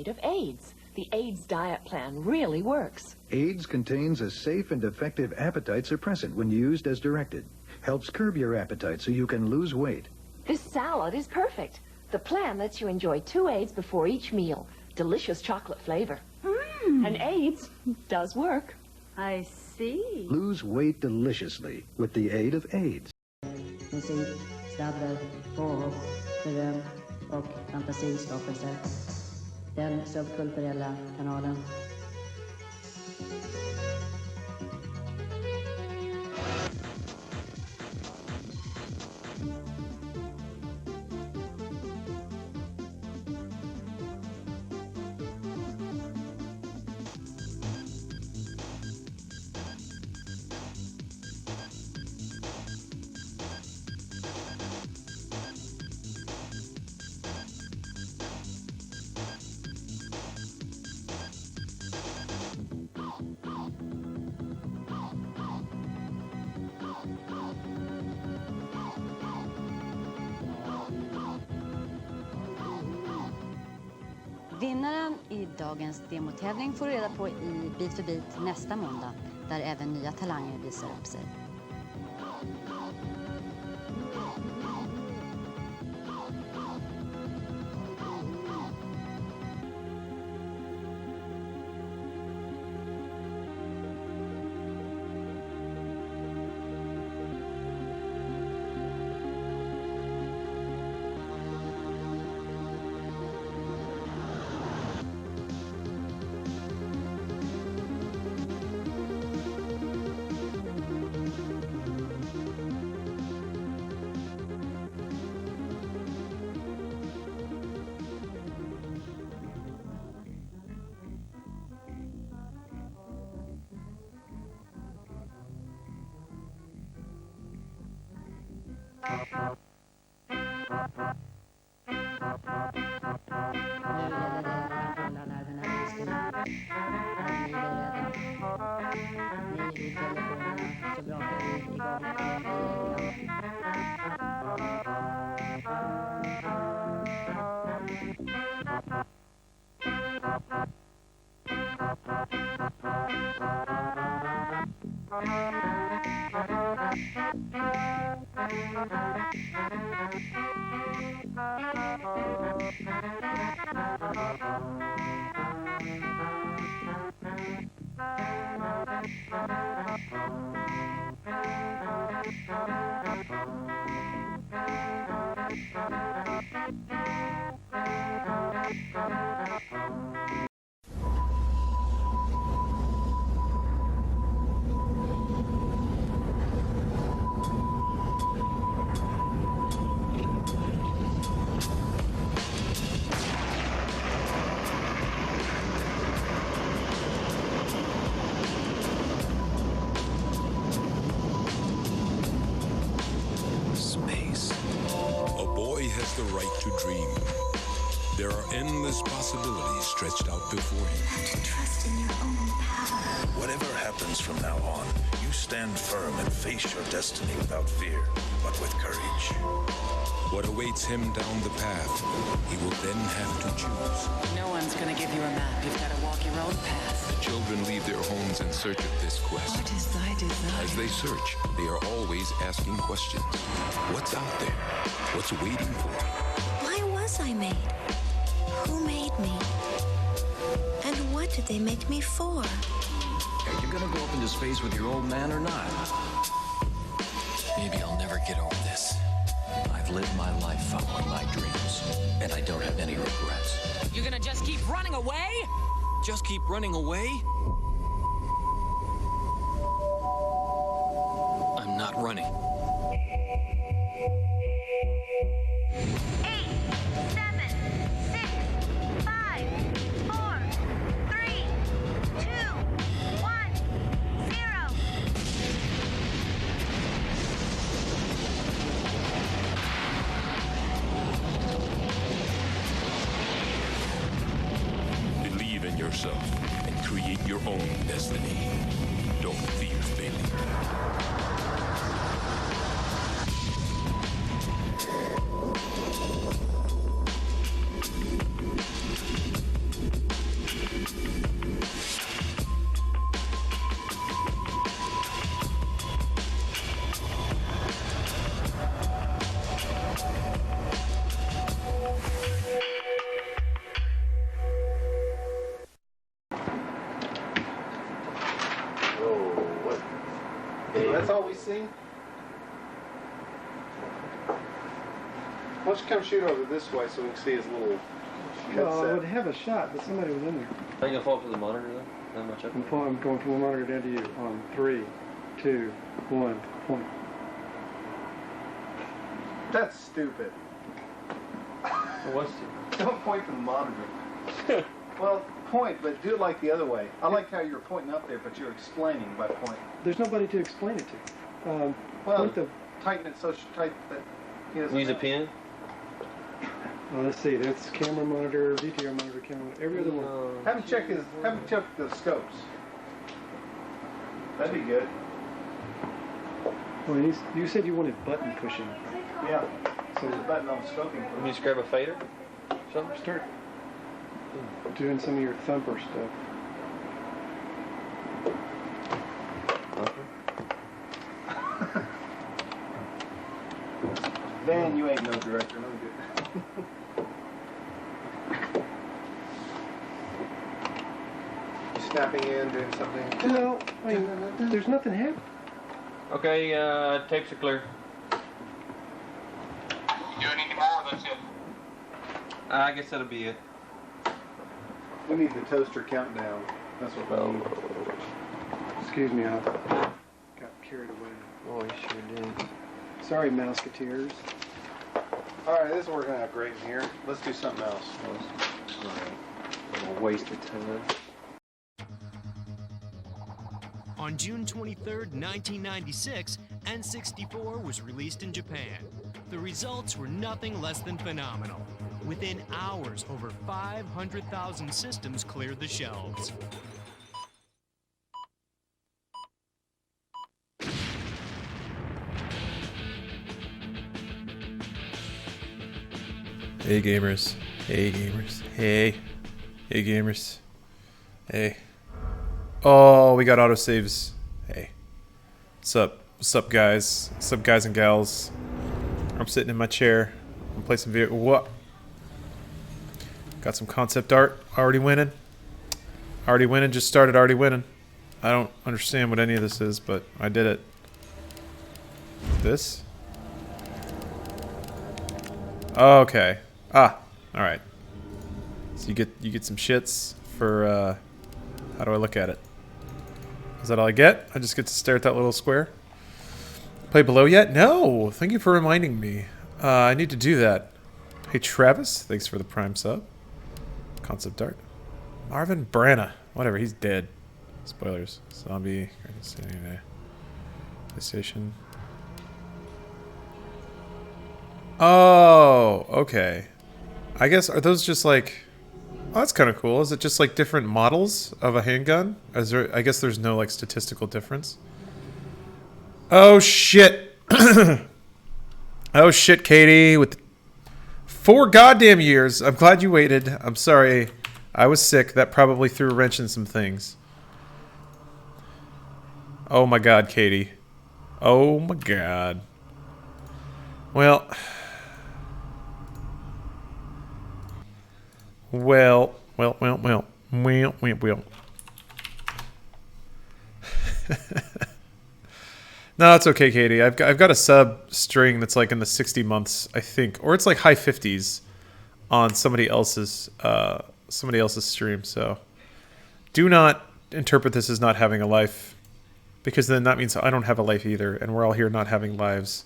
of AIDS. The AIDS diet plan really works. AIDS contains a safe and effective appetite suppressant when used as directed. Helps curb your appetite so you can lose weight. This salad is perfect. The plan lets you enjoy 2 AIDS before each meal. Delicious chocolate flavor. And AIDS does work. I see. Lose weight deliciously with the aid of AIDS. Musik, sladdar, påhopp, beröm och fantasiskapelse. Den subkulturella kanalen. Vinnaren i dagens demotävling får reda på i Bit för bit nästa måndag, där även nya talanger visar upp sig. The right to dream. There are endless possibilities stretched out before him. You have to trust in your own power. Whatever happens from now on, you stand firm and face your destiny without fear, but with courage. What awaits him down the path, he will then have to choose. No one's gonna give you a map. You've got to walk your own path. The children leave their homes in search of this quest. What is thy desire? As they search, they are always asking questions. What's out there? What's waiting for them? Why was I made? Who made me? And what did they make me for? Are you gonna go up into space with your old man or not? Maybe I'll never get over this. I've lived my life following my dreams, and I don't have any regrets. You're gonna just keep running away? Just keep running away? I'm not running. 8, 7, 6, 5, 4, 3, 2, 1, 0. Believe in yourself and create your own destiny. Don't fear failure. That's all we see? Why don't you come shoot over this way so we can see his little headset? Well, I would have a shot, but somebody was in there. Are you going to fall for the monitor, though? That much up? I'm going from the monitor down to you on 3, 2, 1, point. That's stupid. What's stupid? Don't point to the monitor. Well, point, but do it like the other way. I like how you're pointing up there, but you're explaining by pointing. There's nobody to explain it to. Well, tighten it so tight that he doesn't use a pen? Let's see. There's camera monitor, VTR monitor, camera monitor, every other one. Have him check the scopes. That'd be good. Well, you said you wanted button pushing. Yeah. So there's a button on scoping. Can you just grab a fader? Something? Start doing some of your thumper stuff. Dan, you ain't no director, no good. You snapping in, doing something? No, I mean, there's nothing happening. Okay, tapes are clear. You doing any more? That's it. I guess that'll be it. We need the toaster countdown. That's what we need. Excuse me, I got carried away. Oh, you sure did. Sorry, Mouseketeers. Alright, this is working out great in here. Let's do something else. Alright. A waste of time. On June 23rd, 1996, N64 was released in Japan. The results were nothing less than phenomenal. Within hours, over 500,000 systems cleared the shelves. Hey gamers. Hey gamers. Hey. Hey gamers. Hey. Oh, we got autosaves. Hey. What's up? What's up, guys? What's up, guys and gals? I'm sitting in my chair. I'm playing some video. What? Got some concept art. Already winning. Already winning. Just started already winning. I don't understand what any of this is, but I did it. This? Oh, okay. Ah. Alright. So you get some shits for how do I look at it? Is that all I get? I just get to stare at that little square? Play below yet? No! Thank you for reminding me. I need to do that. Hey Travis, thanks for the Prime sub. Concept art. Marvin Branna. Whatever, he's dead. Spoilers. Zombie. PlayStation. Oh, okay. I guess, are those just like... Oh, that's kind of cool. Is it just like different models of a handgun? Is there, I guess there's no like statistical difference. Oh shit. Oh shit, Katie. With 4 goddamn years. I'm glad you waited. I'm sorry. I was sick. That probably threw a wrench in some things. Oh my god, Katie. Oh my god. Well... Well. No, it's okay, Katie. I've got a sub string that's like in the 60 months, I think, or it's like high 50s on somebody else's stream. So do not interpret this as not having a life, because then that means I don't have a life either, and we're all here not having lives.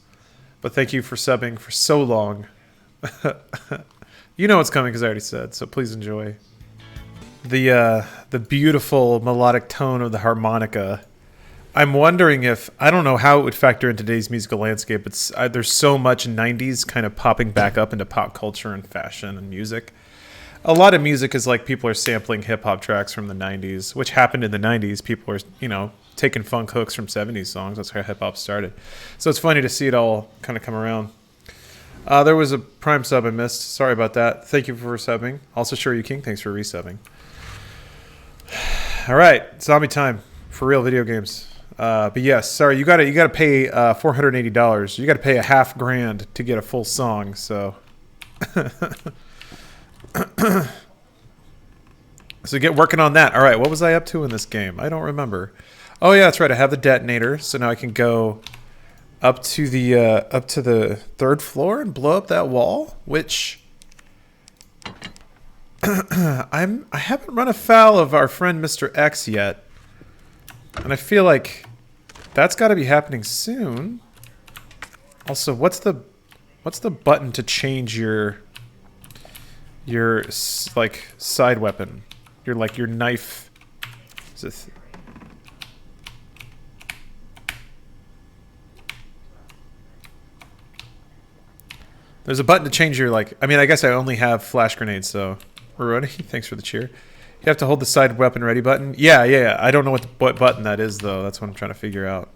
But thank you for subbing for so long. You know what's coming because I already said, so please enjoy. The beautiful melodic tone of the harmonica. I'm wondering if, I don't know how it would factor in today's musical landscape. It's there's so much 90s kind of popping back up into pop culture and fashion and music. A lot of music is like people are sampling hip-hop tracks from the 90s, which happened in the 90s. People are, you know, taking funk hooks from 70s songs. That's how hip-hop started. So it's funny to see it all kind of come around. There was a Prime sub I missed. Sorry about that. Thank you for subbing. Also, Sure You King, thanks for resubbing. All right, zombie time for real video games. But yes, sorry, you gotta pay $480. You gotta pay $500 to get a full song. So, so get working on that. All right, what was I up to in this game? I don't remember. Oh yeah, that's right. I have the detonator, so now I can go up to the third floor and blow up that wall, which I haven't run afoul of our friend Mr. X yet, and I feel like that's got to be happening soon. Also, what's the button to change your like side weapon? Your knife. Is it There's a button to change your, like... I mean, I guess I only have flash grenades, so... Roroni, thanks for the cheer. You have to hold the side weapon ready button? Yeah. I don't know what button that is, though. That's what I'm trying to figure out.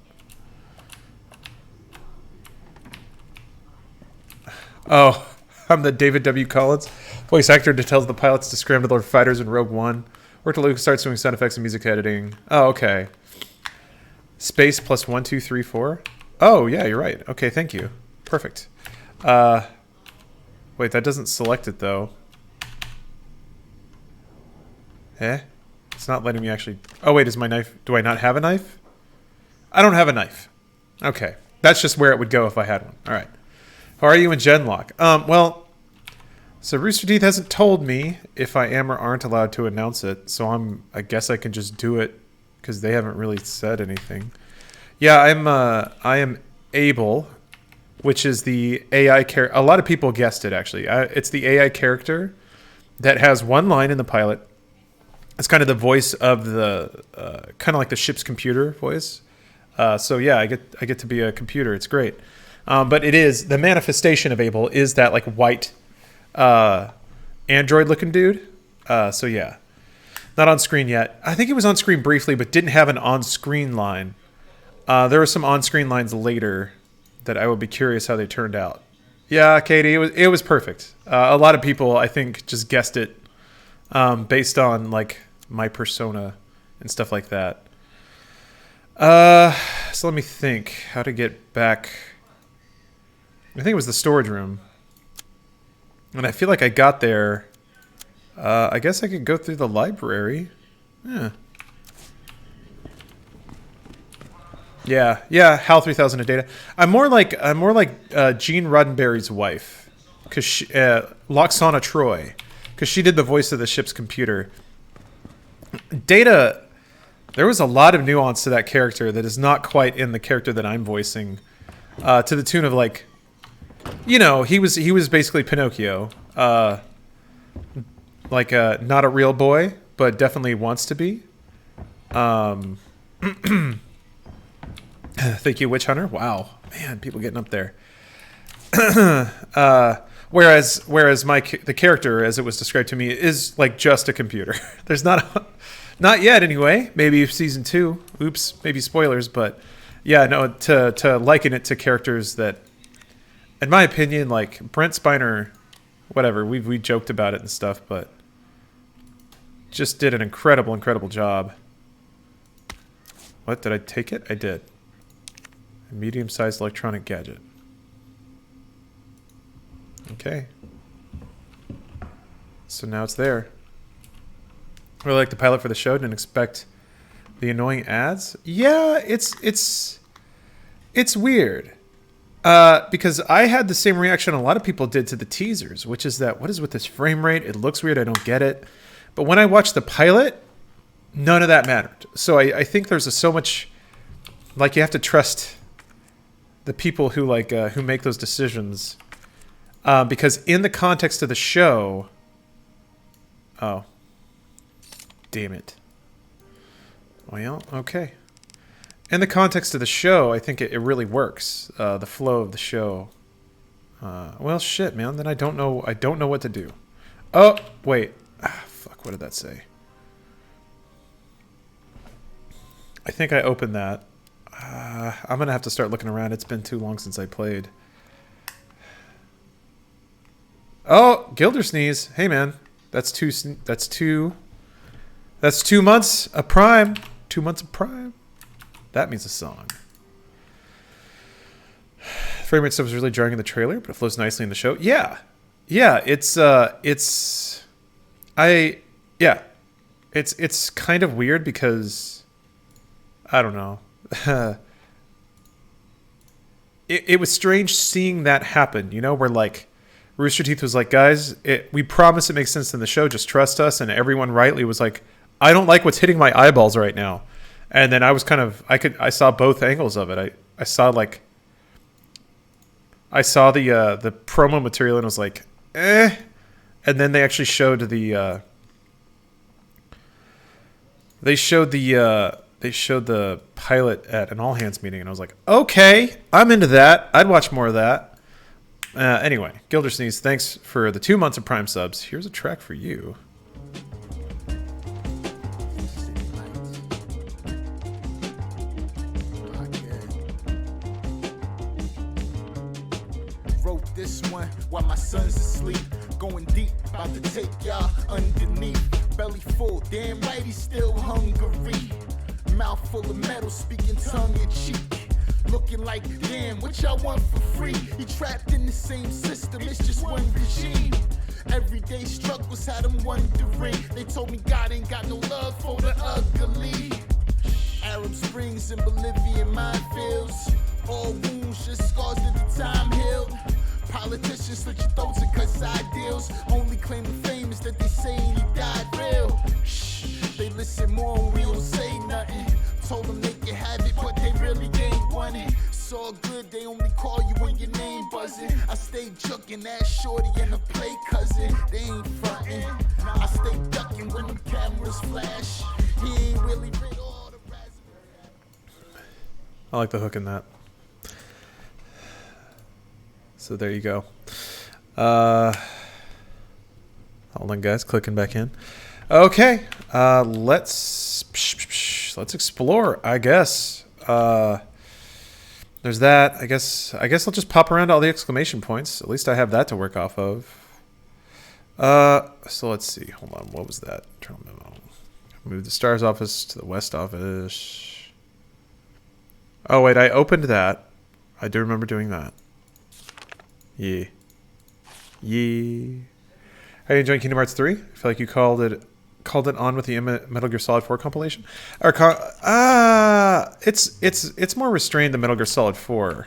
Oh, I'm the David W. Collins, voice actor that tells the pilots to scramble their fighters in Rogue One. Worked at LucasArts doing sound effects and music editing. Oh, okay. Space plus 1, 2, 3, 4? Oh, yeah, you're right. Okay, thank you. Perfect. Wait, that doesn't select it, though. Eh? It's not letting me actually... Oh, wait, is my knife... Do I not have a knife? I don't have a knife. Okay. That's just where it would go if I had one. All right. How are you in Genlock? Well... So Rooster Teeth hasn't told me if I am or aren't allowed to announce it, so I guess I can just do it, because they haven't really said anything. Yeah, I am Abel, which is the AI character. A lot of people guessed it, actually. It's the AI character that has one line in the pilot. It's kind of the voice of the, kind of like the ship's computer voice. So yeah, I get to be a computer. It's great. But it is, the manifestation of Abel is that like white android looking dude. So yeah, not on screen yet. I think it was on screen briefly, but didn't have an on-screen line. There were some on-screen lines later that I would be curious how they turned out. Yeah, Katie, it was perfect. A lot of people, I think, just guessed it based on like my persona and stuff like that. So let me think how to get back. I think it was the storage room. And I feel like I got there. I guess I could go through the library. Yeah. HAL 3000 of data. I'm more like Gene Roddenberry's wife, because Loxana Troy, because she did the voice of the ship's computer. Data. There was a lot of nuance to that character that is not quite in the character that I'm voicing, to the tune of like. You know, he was basically Pinocchio, like not a real boy, but definitely wants to be. Thank you, Witch Hunter. Wow, man, people getting up there. Whereas the character, as it was described to me, is like just a computer. There's not yet anyway. Maybe season 2. Oops, maybe spoilers, but yeah, no. To liken it to characters that. In my opinion, like Brent Spiner, whatever, we joked about it and stuff, but just did an incredible job. What, did I take it? I did. A medium-sized electronic gadget. Okay. So now it's there. Really like the pilot for the show. Didn't expect the annoying ads. Yeah, it's weird. Because I had the same reaction a lot of people did to the teasers, which is that, what is with this frame rate? It looks weird. I don't get it. But when I watched the pilot, none of that mattered. So I think there's so much, like, you have to trust the people who who make those decisions. Because in the context of the show, oh, damn it. Well, okay. In the context of the show, I think it really works. The flow of the show. Well, shit, man. Then I don't know what to do. Oh, wait. Fuck. What did that say? I think I opened that. I'm gonna have to start looking around. It's been too long since I played. Oh, Gildersneeze. Hey, man. That's 2 months of Prime. 2 months of Prime. That means a song. Frame rate stuff was really jarring in the trailer, but it flows nicely in the show. Yeah, it's kind of weird because I don't know. It was strange seeing that happen, you know, where like Rooster Teeth was like, guys, we promise it makes sense in the show, just trust us. And everyone rightly was like, I don't like what's hitting my eyeballs right now. And then I was kind of, I saw both angles of it. I saw the promo material and was like, eh. And then they actually showed the pilot at an all hands meeting, and I was like, okay, I'm into that. I'd watch more of that. Anyway, Gildersneeze, thanks for the 2 months of Prime subs. Here's a track for you. Wrote this one while my son's asleep. Going deep, about to take y'all underneath. Belly full, damn right he's still hungry. Mouth full of metal, speaking tongue in cheek. Looking like, damn, what y'all want for free? He trapped in the same system, it's just one regime. Everyday struggles had him wondering. They told me God ain't got no love for the ugly. Arab Springs and Bolivian minefields. All wounds, just scars that the time healed. Politicians slit your throats and cut side deals. Only claim to fame is that they saying he died real. Shh, they listen more when we don't say nothing. Told them they can have it, but they really ain't want it. It's all good, they only call you when your name buzzing. I stay jugging that shorty and a play cousin. They ain't frontin'. I stay ducking when them cameras flash. He ain't really rid all the raspberry. I like the hook in that. So there you go. Hold on, guys. Clicking back in. Okay. Let's explore, I guess. There's that. I guess I'll just pop around to all the exclamation points. At least I have that to work off of. So let's see. Hold on. What was that? Internal memo. Move the stars office to the west office. Oh, wait. I opened that. I do remember doing that. Yeah. Yeah. How are you enjoying Kingdom Hearts 3? I feel like you called it on with the Metal Gear Solid 4 compilation. Or it's more restrained than Metal Gear Solid 4.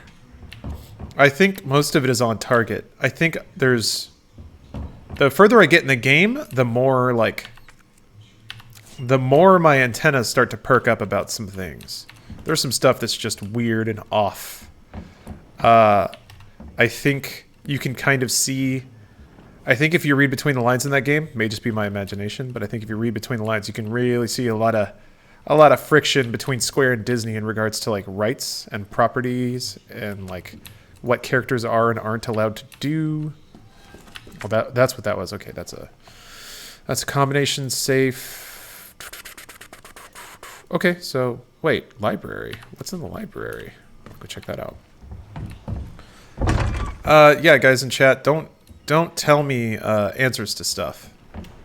I think most of it is on target. I think there's the further I get in the game, the more my antennas start to perk up about some things. There's some stuff that's just weird and off. I think you can kind of see. I think if you read between the lines in that game, may just be my imagination, but I think if you read between the lines, you can really see a lot of friction between Square and Disney in regards to like rights and properties and like what characters are and aren't allowed to do. Well, that's what that was. Okay, that's a combination safe. Okay, so wait, library. What's in the library? Go check that out. Yeah, guys in chat, don't tell me answers to stuff.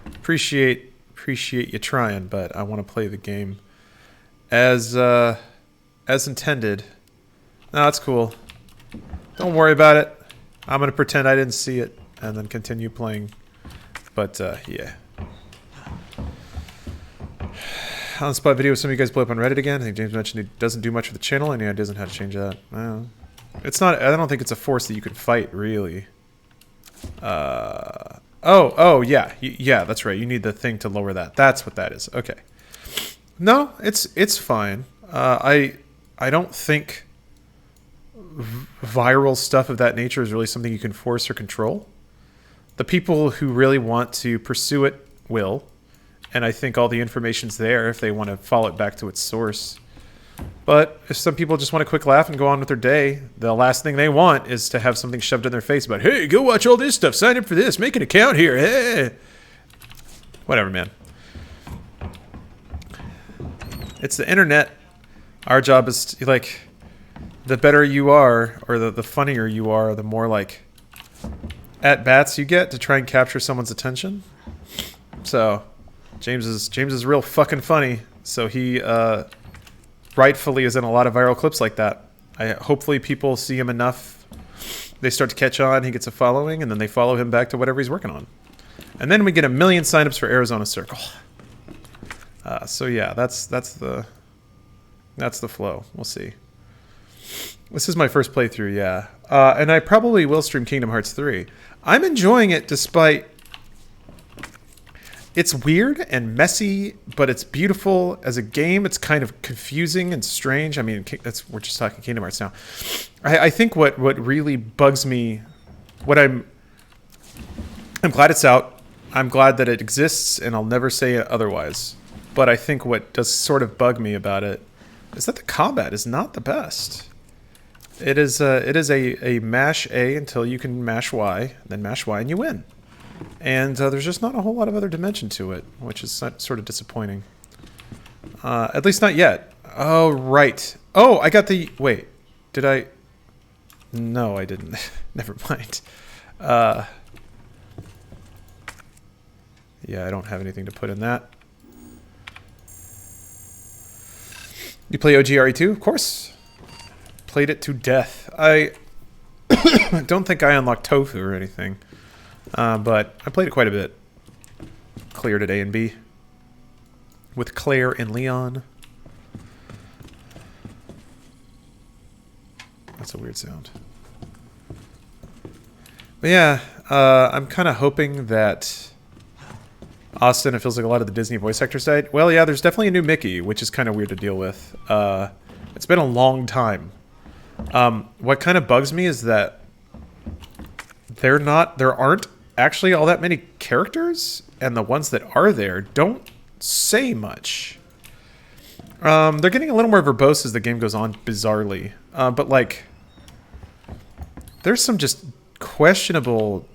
Appreciate you trying, but I want to play the game as intended. No, that's cool. Don't worry about it. I'm gonna pretend I didn't see it and then continue playing. But yeah. On the spot video, some of you guys blow up on Reddit again. I think James mentioned he doesn't do much for the channel. Any ideas on how to change that? It's not. I don't think it's a force that you can fight, really. Oh, yeah, yeah. That's right. You need the thing to lower that. That's what that is. Okay. No, it's fine. I don't think viral stuff of that nature is really something you can force or control. The people who really want to pursue it will, and I think all the information's there if they want to follow it back to its source. But if some people just want a quick laugh and go on with their day, the last thing they want is to have something shoved in their face about, hey, go watch all this stuff, sign up for this, make an account here, hey. Whatever, man. It's the internet. Our job is to, like, the better you are, or the funnier you are, the more, like, at-bats you get to try and capture someone's attention. So, James is real fucking funny, so he, rightfully is in a lot of viral clips like that. Hopefully people see him enough, they start to catch on, he gets a following, and then they follow him back to whatever he's working on. And then we get 1 million signups for Arizona Circle. So yeah, that's the That's the flow. We'll see. This is my first playthrough, yeah. And I probably will stream Kingdom Hearts 3. I'm enjoying it despite... It's weird and messy, but it's beautiful. As a game, it's kind of confusing and strange. I mean, we're just talking Kingdom Hearts now. I think what really bugs me... I'm glad it's out. I'm glad that it exists, and I'll never say it otherwise. But I think what does sort of bug me about it is that the combat is not the best. It is a mash A until you can mash Y, then mash Y and you win. And there's just not a whole lot of other dimension to it, which is sort of disappointing. At least not yet. Oh, right. Oh, I got the... Wait. Did I... No, I didn't. Never mind. Yeah, I don't have anything to put in that. You play OGRE2? Of course. Played it to death. I don't think I unlocked Tofu or anything. But I played it quite a bit. Cleared it A and B. With Claire and Leon. That's a weird sound. But yeah, I'm kind of hoping that Austin, it feels like a lot of the Disney voice actors died. Well, yeah, there's definitely a new Mickey, which is kind of weird to deal with. It's been a long time. What kind of bugs me is that there aren't actually all that many characters, and the ones that are there don't say much. They're getting a little more verbose as the game goes on, bizarrely. But like, there's some just questionable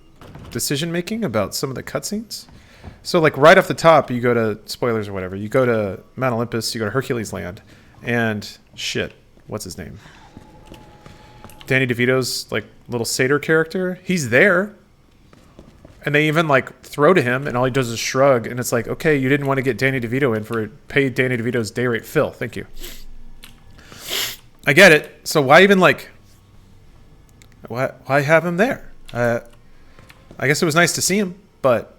decision making about some of the cutscenes. So like right off the top, you go to, spoilers or whatever, you go to Mount Olympus, you go to Hercules Land, and shit, what's his name? Danny DeVito's like little satyr character, he's there. And they even like throw to him and all he does is shrug, and it's like, okay, you didn't want to get Danny DeVito in for pay Danny DeVito's day rate. Phil, thank you. I get it. So why even like, why have him there? I guess it was nice to see him, but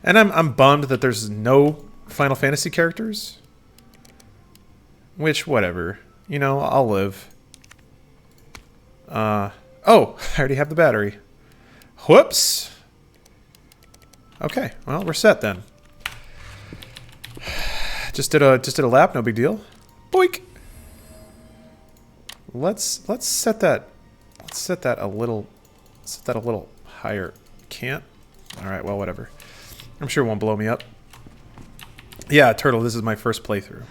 and I'm bummed that there's no Final Fantasy characters. Which, whatever. You know, I'll live. Oh, I already have the battery. Whoops. Okay, well, we're set then. Just did a lap, no big deal. Boink. Let's set that a little higher. Can't. All right, well, whatever. I'm sure it won't blow me up. Yeah, Turtle, this is my first playthrough.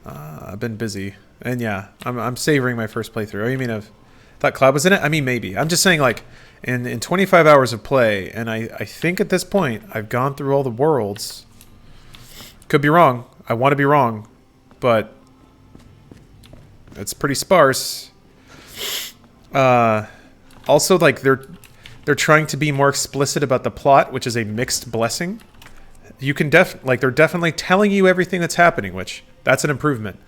I've been busy, and yeah, I'm savoring my first playthrough. Oh, you mean I've thought Cloud was in it? I mean, maybe. I'm just saying, like, in 25 hours of play, and I think at this point I've gone through all the worlds. Could be wrong. I want to be wrong, but it's pretty sparse. Also, like, they're trying to be more explicit about the plot, which is a mixed blessing. You can they're definitely telling you everything that's happening, which that's an improvement.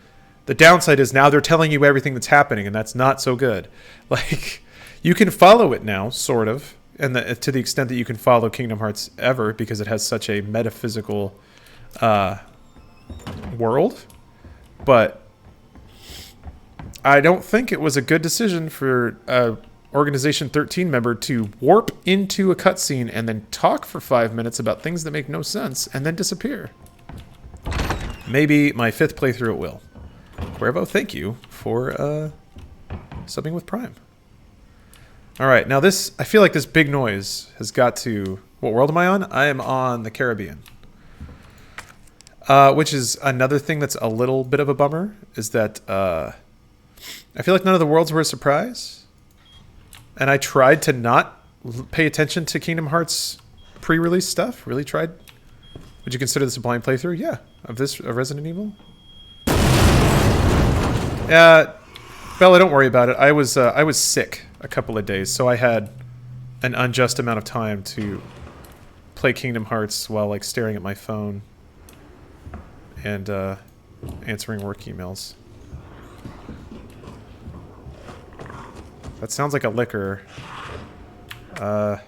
The downside is now they're telling you everything that's happening, and that's not so good. Like, you can follow it now, sort of, and to the extent that you can follow Kingdom Hearts ever, because it has such a metaphysical world. But I don't think it was a good decision for Organization 13 member to warp into a cutscene and then talk for 5 minutes about things that make no sense and then disappear. Maybe my 5th playthrough it will. Cuervo, thank you for subbing with Prime. Alright, now this, I feel like this big noise has got to... What world am I on? I am on the Caribbean. Which is another thing that's a little bit of a bummer, is that I feel like none of the worlds were a surprise. And I tried to not pay attention to Kingdom Hearts pre-release stuff. Really tried. Would you consider this a blind playthrough? Yeah. Of Resident Evil? Yeah. Bella, don't worry about it. I was sick a couple of days, so I had an unjust amount of time to play Kingdom Hearts while like staring at my phone and answering work emails. That sounds like a liquor. I'm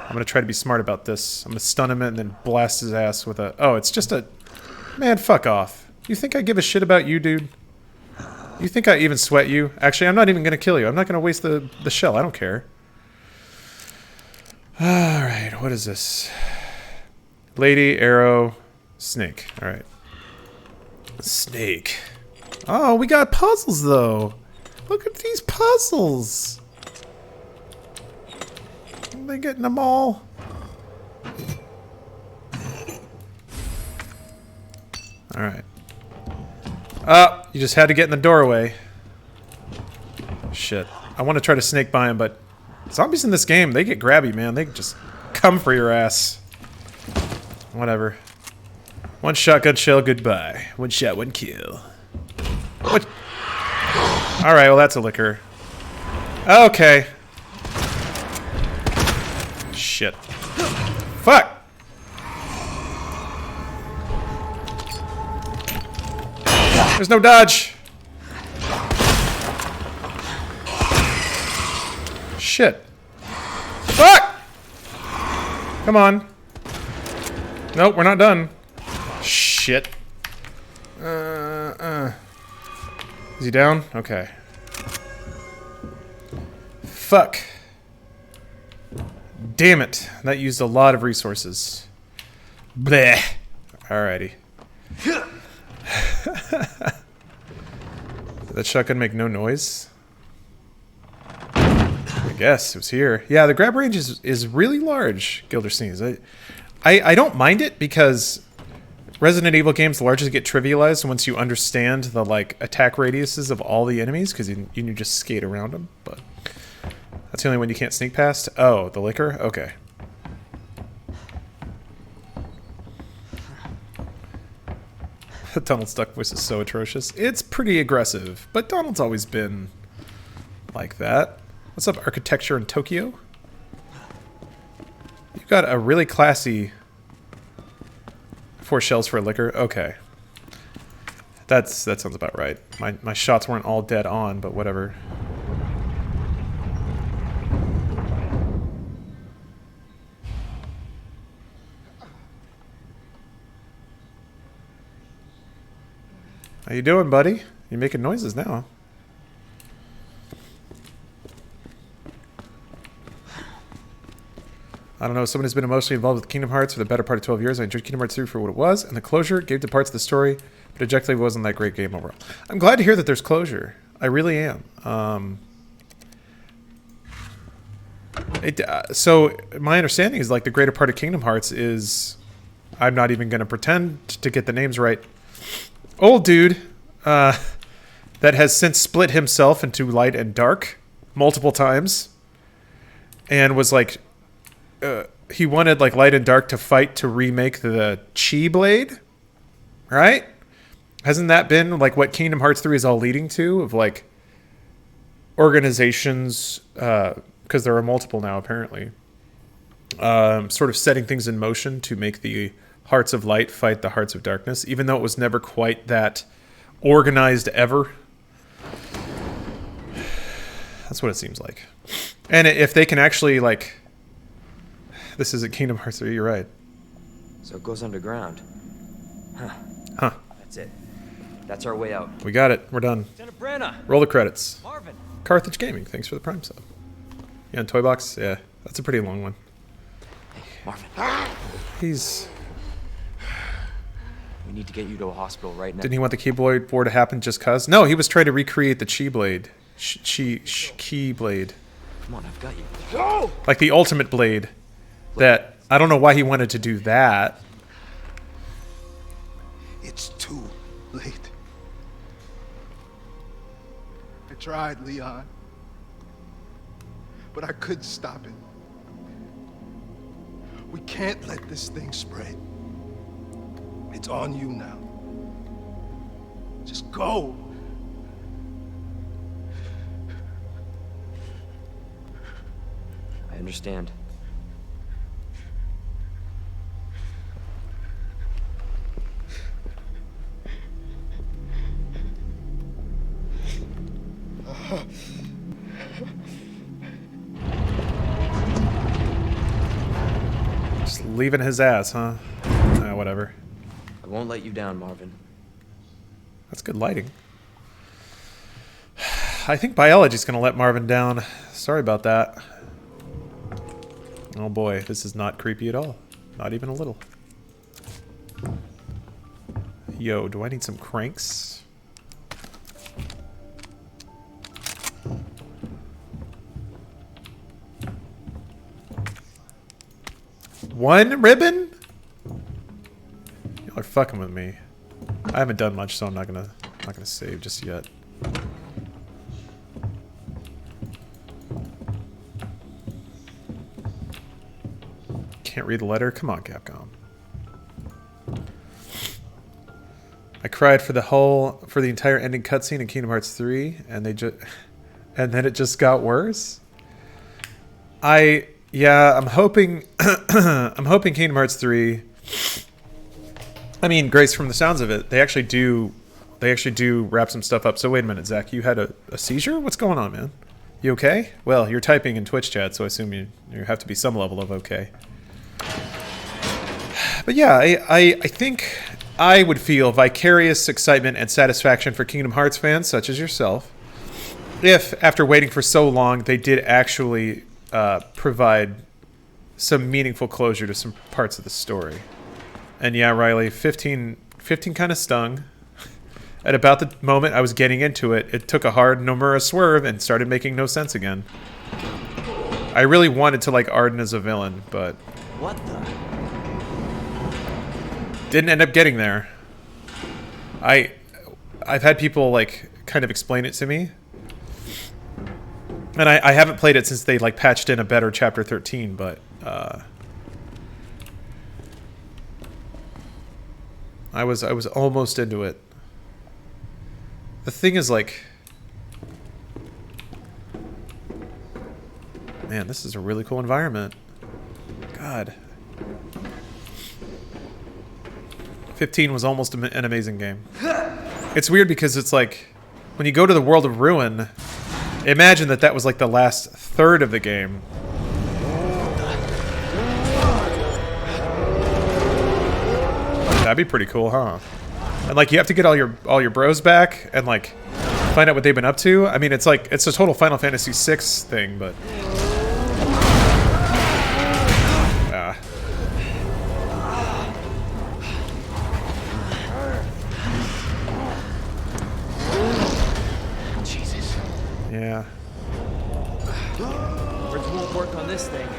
gonna try to be smart about this. I'm gonna stun him and then blast his ass with a... Oh, it's just a... Man, fuck off. You think I give a shit about you, dude? You think I even sweat you? Actually, I'm not even gonna kill you. I'm not gonna waste the shell. I don't care. Alright, what is this? Lady, arrow, snake. Alright. Snake. Oh, we got puzzles, though. Look at these puzzles. Are they getting them all? Alright. You just had to get in the doorway. Shit. I want to try to snake by him, but zombies in this game, they get grabby, man. They just come for your ass. Whatever. One shotgun shell, goodbye. One shot, one kill. What? Alright, well that's a liquor. Okay. Shit. Fuck! There's no dodge! Shit. Fuck! Come on. Nope, we're not done. Shit. Is he down? Okay. Fuck. Damn it. That used a lot of resources. Bleh. Alrighty. Did that shotgun make no noise? I guess it was here. Yeah, the grab range is really large, Gildersneeze. I don't mind it because Resident Evil games largely get trivialized once you understand the like attack radiuses of all the enemies because you just skate around them. But that's the only one you can't sneak past. Oh, the liquor? Okay. Donald's duck voice is so atrocious. It's pretty aggressive, but Donald's always been like that. What's up, architecture in Tokyo? You've got a really classy 4 shells for a liquor. Okay. That sounds about right. My shots weren't all dead on, but whatever. How you doing, buddy? You're making noises now. I don't know, someone who's been emotionally involved with Kingdom Hearts for the better part of 12 years. I enjoyed Kingdom Hearts 3 for what it was, and the closure gave to parts of the story, but objectively wasn't that great game overall. I'm glad to hear that there's closure. I really am. So my understanding is like the greater part of Kingdom Hearts is, I'm not even going to pretend to get the names right. Old dude that has since split himself into light and dark multiple times, and was like. He wanted like light and dark to fight to remake the Chi Blade, right? Hasn't that been like what Kingdom Hearts 3 is all leading to, of like organizations, because there are multiple now apparently, sort of setting things in motion to make the Hearts of Light fight the Hearts of Darkness, even though it was never quite that organized ever. That's what it seems like. And if they can actually like... This isn't Kingdom Hearts 3, you're right. So it goes underground. Huh. Huh. That's it. That's our way out. We got it. We're done. Roll the credits. Marvin. Carthage Gaming, thanks for the Prime sub. Yeah, and Toy Box, yeah. That's a pretty long one. Marvin. He's... We need to get you to a hospital right now. Didn't he want the Keyblade War to happen just cuz? No, he was trying to recreate the Chi Blade. Key Blade. Come on, I've got you. Go! Like the ultimate blade. That I don't know why he wanted to do that. It's too late. I tried, Leon. But I couldn't stop it. We can't let this thing spread. It's on you now. Just go. I understand. Just leaving his ass, huh? Whatever. I won't let you down, Marvin. That's good lighting. I think biology's going to let Marvin down. Sorry about that. Oh boy, this is not creepy at all. Not even a little. Yo, do I need some cranks? One ribbon? Y'all are fucking with me. I haven't done much, so I'm not gonna save just yet. Can't read the letter? Come on, Capcom. I cried for the entire ending cutscene in Kingdom Hearts 3, and then it just got worse. I'm hoping I'm hoping Kingdom Hearts 3. I mean, Grace, from the sounds of it, they actually do wrap some stuff up. So wait a minute, Zach, you had a seizure? What's going on, man? You okay? Well, you're typing in Twitch chat, so I assume you have to be some level of okay. But yeah, I think I would feel vicarious excitement and satisfaction for Kingdom Hearts fans, such as yourself, if, after waiting for so long, they did actually provide some meaningful closure to some parts of the story. And yeah, Riley, 15 kind of stung. At about the moment I was getting into it, it took a hard Nomura swerve and started making no sense again. I really wanted to like Arden as a villain, but... What the? Didn't end up getting there. I've had people like kind of explain it to me. And I haven't played it since they like patched in a better chapter 13, but I was almost into it. The thing is like, man, this is a really cool environment. God. 15 was almost an amazing game. It's weird because it's like, when you go to the world of Ruin, imagine that was like the last third of the game. That'd be pretty cool, huh? And like you have to get all your bros back and like find out what they've been up to. I mean, it's like it's a total Final Fantasy VI thing, but Jesus. Yeah. Words won't work on this thing.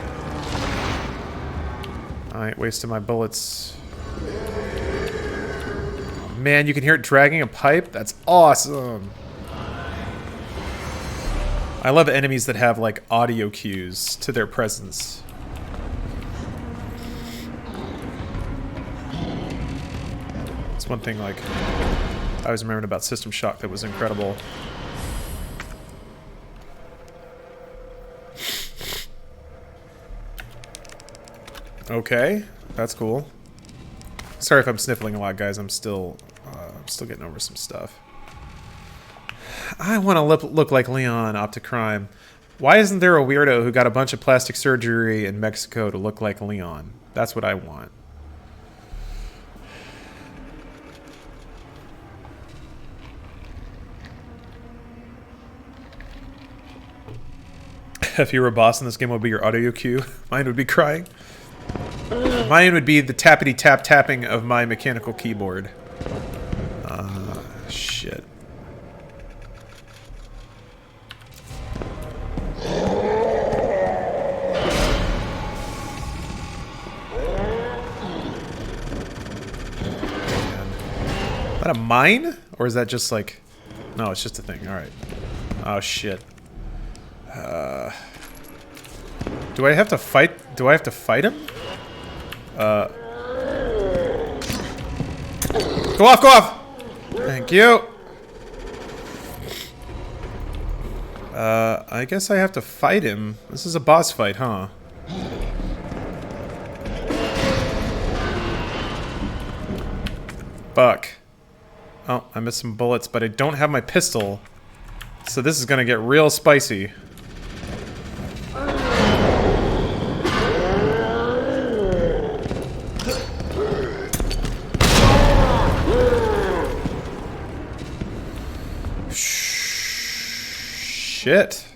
I ain't wasting my bullets. Man, you can hear it dragging a pipe? That's awesome. I love enemies that have like audio cues to their presence. It's one thing like I always remembered about System Shock that was incredible. Okay, that's cool. Sorry if I'm sniffling a lot, guys. I'm still getting over some stuff. I want to look like Leon, Opticrime. Why isn't there a weirdo who got a bunch of plastic surgery in Mexico to look like Leon? That's what I want. If you were a boss in this game, what would be your audio cue? Mine would be crying. Mine would be the tappity tap tapping of my mechanical keyboard. Shit. Is that a mine? Or is that just like... No, it's just a thing. Alright. Oh, shit. Do I have to fight? Do I have to fight him? Go off, go off! Thank you. I guess I have to fight him. This is a boss fight, huh? Fuck. Oh, I missed some bullets, but I don't have my pistol. So this is gonna get real spicy. Shit.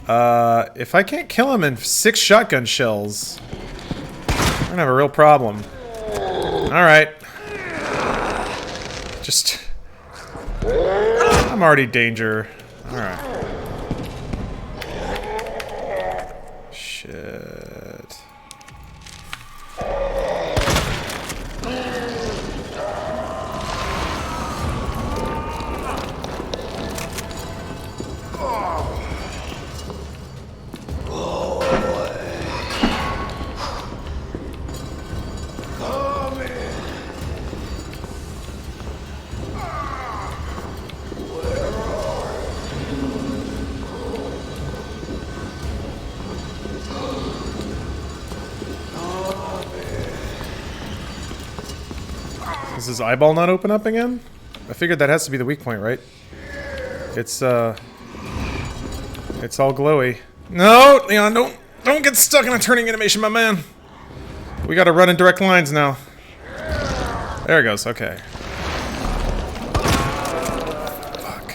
If I can't kill him in 6 shotgun shells, we're gonna have a real problem. Alright. Just... I'm already danger. Alright. Shit. Does his eyeball not open up again? I figured that has to be the weak point, right? It's all glowy. No, Leon, don't get stuck in a turning animation, my man. We gotta run in direct lines now. There it goes, okay. Fuck.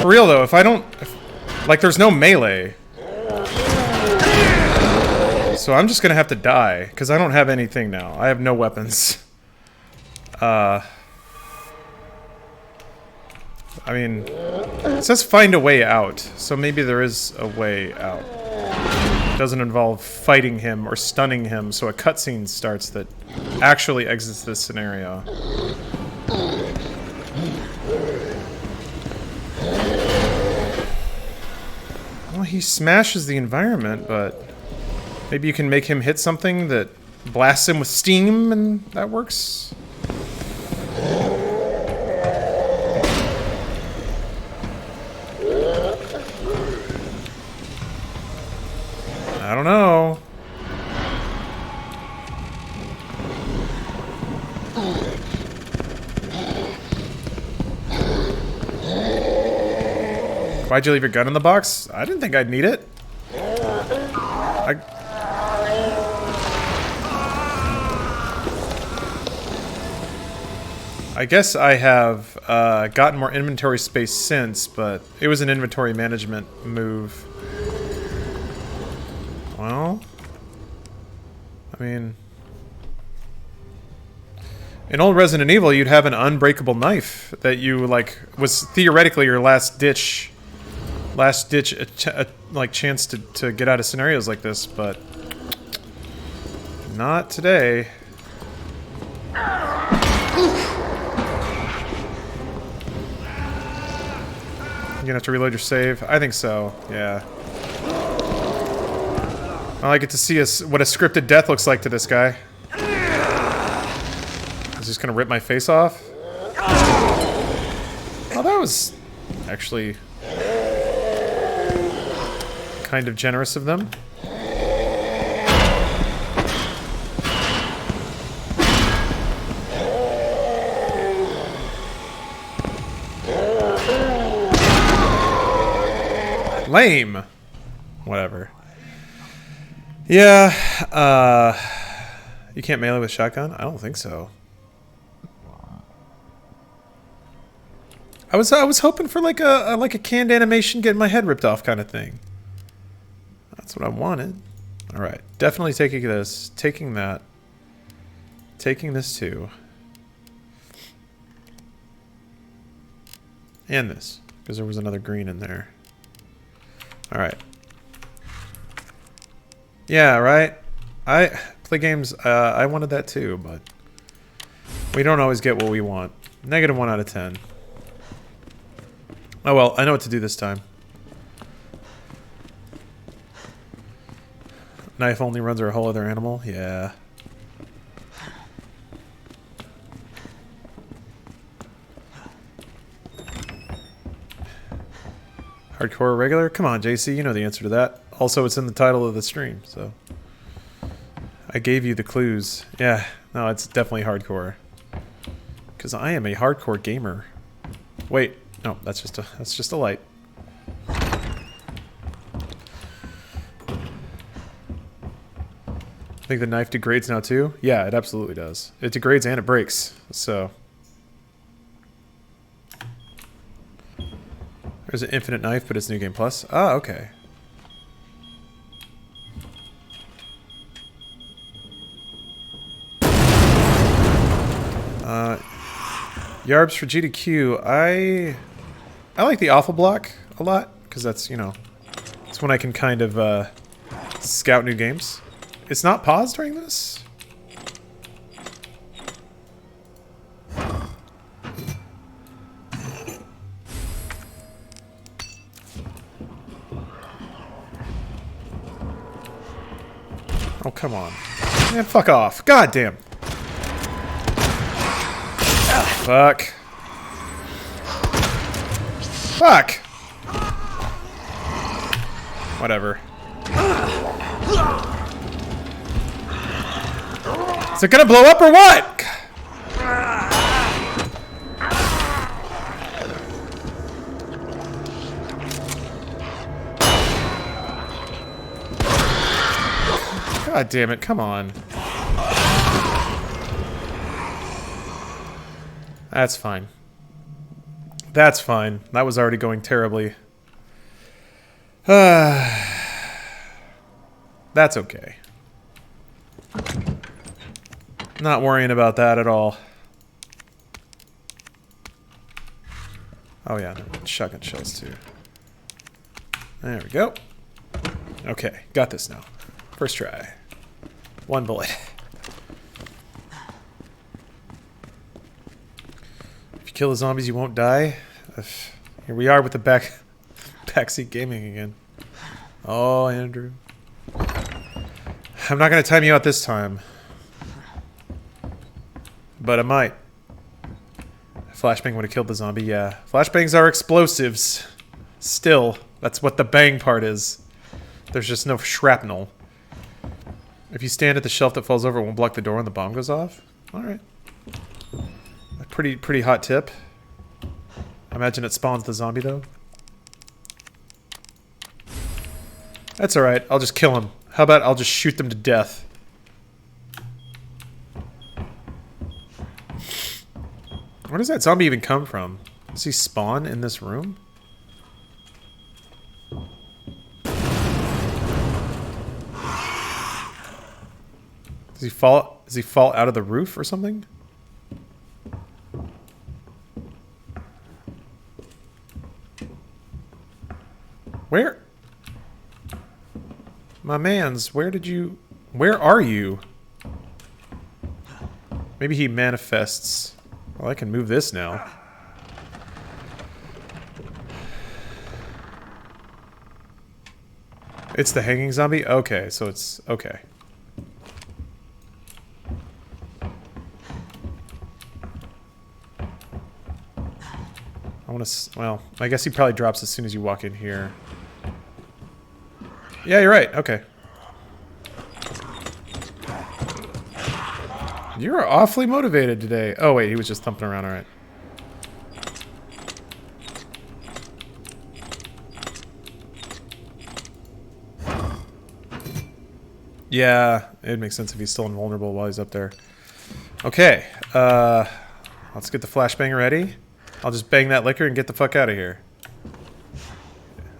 For real though, if I don't... Like, there's no melee. So I'm just gonna have to die, because I don't have anything now. I have no weapons. I mean, it says find a way out, so maybe there is a way out. It doesn't involve fighting him or stunning him, so a cutscene starts that actually exits this scenario. Well, he smashes the environment, but maybe you can make him hit something that blasts him with steam, and that works. I don't know. Why'd you leave your gun in the box? I didn't think I'd need it. I guess I have gotten more inventory space since, but it was an inventory management move. Well, I mean, in old Resident Evil, you'd have an unbreakable knife that you like was theoretically your last ditch like chance to get out of scenarios like this, but not today. You're gonna have to reload your save. I think so. Yeah. I get to see what a scripted death looks like to this guy. He's just gonna rip my face off. Oh, that was actually kind of generous of them. Lame. Whatever. Yeah, you can't melee with shotgun? I don't think so. I was hoping for like a canned animation getting my head ripped off kind of thing. That's what I wanted. All right, definitely taking this, taking that, taking this too, and this because there was another green in there. All right. Yeah, right? I play games, I wanted that too, but we don't always get what we want. -1 out of 10. Oh well, I know what to do this time. Knife only runs or a whole other animal? Yeah. Hardcore or regular? Come on, JC, you know the answer to that. Also, it's in the title of the stream, so... I gave you the clues. Yeah, no, it's definitely hardcore. Because I am a hardcore gamer. Wait, no, that's just a light. I think the knife degrades now too. Yeah, it absolutely does. It degrades and it breaks. So there's an infinite knife, but it's New Game Plus. Ah, okay. Yarbs for GDQ. I like the awful block a lot because that's, you know, it's when I can kind of scout new games. It's not paused during this? Oh, come on. Man, fuck off. God damn. Fuck. Fuck! Whatever. Is it gonna blow up or what? God damn it, come on. That's fine. That's fine. That was already going terribly. That's okay. Not worrying about that at all. Oh yeah, shotgun shells too. There we go. Okay, got this now. First try. One bullet. If you kill the zombies, you won't die. Here we are with the backseat gaming again. Oh, Andrew. I'm not going to time you out this time. But I might. Flashbang would have killed the zombie, yeah. Flashbangs are explosives. Still, that's what the bang part is. There's just no shrapnel. If you stand at the shelf that falls over, it won't block the door when the bomb goes off. Alright. A pretty hot tip. I imagine it spawns the zombie, though. That's alright. I'll just kill him. How about I'll just shoot them to death? Where does that zombie even come from? Does he spawn in this room? Does he fall out of the roof or something? Where? My mans, where are you? Maybe he manifests. Well, I can move this now. It's the hanging zombie? Okay, so it's... okay. I want to... well, I guess he probably drops as soon as you walk in here. Yeah, you're right. Okay. You're awfully motivated today. Oh, wait, he was just thumping around. All right. Yeah, it makes sense if he's still invulnerable while he's up there. Okay. Let's get the flashbang ready. I'll just bang that liquor and get the fuck out of here.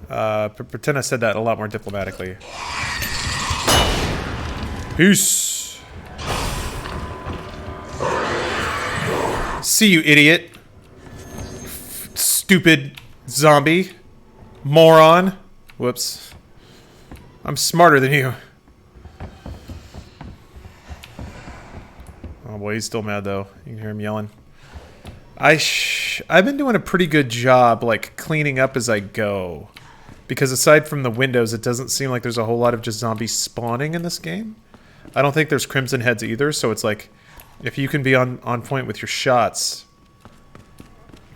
Pretend I said that a lot more diplomatically. Peace. See you, idiot. Stupid zombie. Moron. Whoops. I'm smarter than you. Oh boy, he's still mad though. You can hear him yelling. I've been doing a pretty good job, like, cleaning up as I go. Because aside from the windows, it doesn't seem like there's a whole lot of just zombies spawning in this game. I don't think there's crimson heads either, so it's like, if you can be on point with your shots,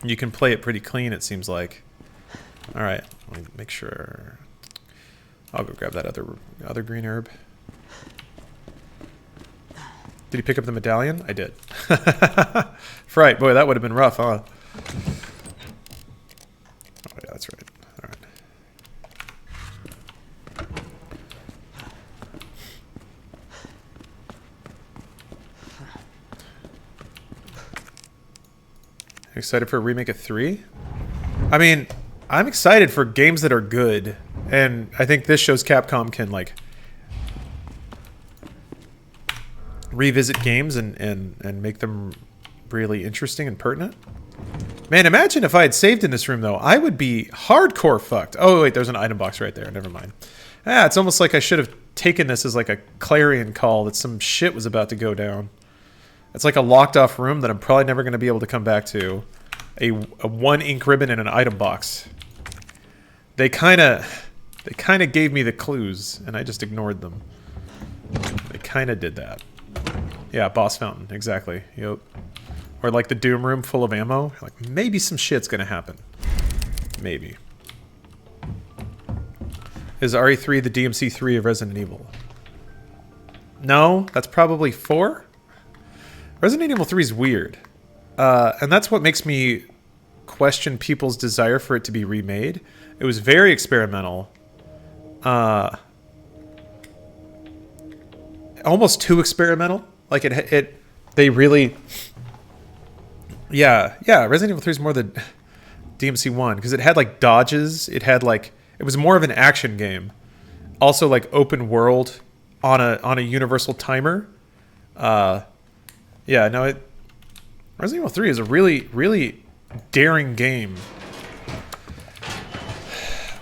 you can play it pretty clean, it seems like. Alright, let me make sure. I'll go grab that other green herb. Did he pick up the medallion? I did. Fright, boy, that would have been rough, huh? Oh yeah, that's right. Alright. Excited for a remake of 3? I mean, I'm excited for games that are good, and I think this shows Capcom can like revisit games and make them really interesting and pertinent. Man, imagine if I had saved in this room though. I would be hardcore fucked. Oh wait, there's an item box right there. Never mind. Ah, it's almost like I should have taken this as like a clarion call that some shit was about to go down. It's like a locked off room that I'm probably never going to be able to come back to. A 1 ink ribbon and an item box. They kind of gave me the clues and I just ignored them. They kind of did that. Yeah, boss fountain, exactly. Yep. Or like the Doom room full of ammo. Like maybe some shit's going to happen. Maybe. Is RE3 the DMC3 of Resident Evil? No, that's probably 4. Resident Evil 3 is weird. And that's what makes me question people's desire for it to be remade. It was very experimental. Almost too experimental. Like they really... Yeah, Resident Evil 3 is more the DMC 1 because it had like dodges. It had like... It was more of an action game. Also like open world on a universal timer. Yeah, no, Resident Evil 3 is a really, really daring game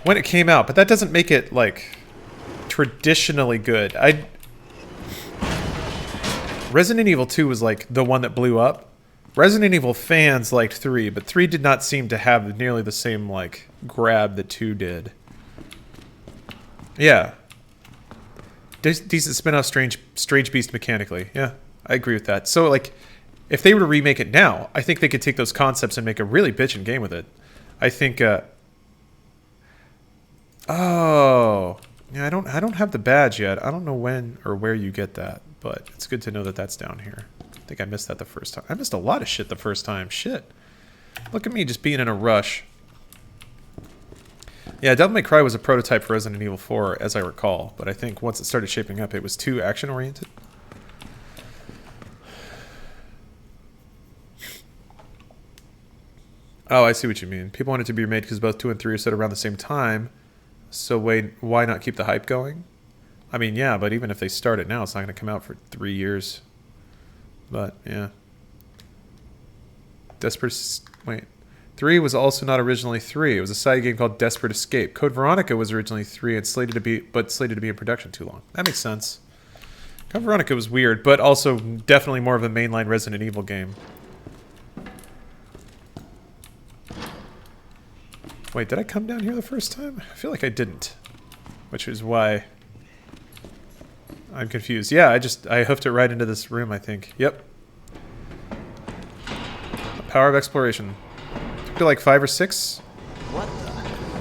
when it came out, but that doesn't make it like traditionally good. Resident Evil 2 was like the one that blew up. Resident Evil fans liked 3, but 3 did not seem to have nearly the same like grab that 2 did. Yeah. Decent spin-off Strange Beast mechanically. Yeah, I agree with that. So like if they were to remake it now, I think they could take those concepts and make a really bitchin' game with it. I think oh, yeah, I don't have the badge yet. I don't know when or where you get that, but it's good to know that that's down here. I think I missed that the first time. I missed a lot of shit the first time. Shit. Look at me just being in a rush. Yeah, Devil May Cry was a prototype for Resident Evil 4, as I recall, but I think once it started shaping up, it was too action-oriented. Oh, I see what you mean. People want it to be remade because both 2 and 3 are set around the same time, so why not keep the hype going? I mean, yeah, but even if they start it now, it's not going to come out for 3 years. But, yeah. Wait. 3 was also not originally 3. It was a side game called Desperate Escape. Code Veronica was originally 3 and slated to be in production too long. That makes sense. Code Veronica was weird, but also definitely more of a mainline Resident Evil game. Wait, did I come down here the first time? I feel like I didn't. Which is why I'm confused. Yeah, I hoofed it right into this room, I think. Yep. The power of exploration. Feel like 5 or 6?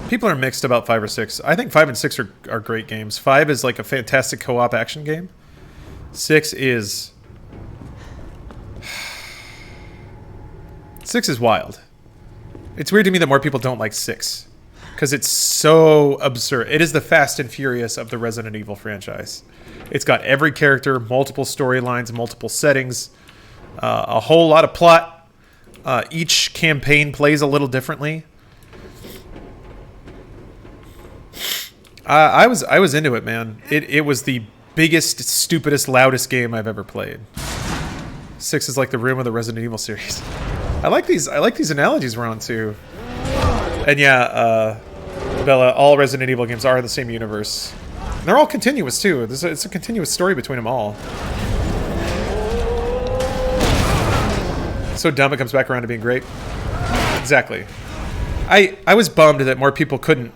People are mixed about 5 or 6. I think 5 and 6 are great games. 5 is like a fantastic co-op action game. 6 is... 6 is wild. It's weird to me that more people don't like 6. Because it's so absurd. It is the Fast and Furious of the Resident Evil franchise. It's got every character, multiple storylines, multiple settings, a whole lot of plot. Each campaign plays a little differently. I was into it, man. It was the biggest, stupidest, loudest game I've ever played. 6 is like the room of the Resident Evil series. I like these analogies we're on too. And yeah, Bella, all Resident Evil games are the same universe. And they're all continuous too. It's a continuous story between them all. So dumb it comes back around to being great. Exactly. I was bummed that more people couldn't.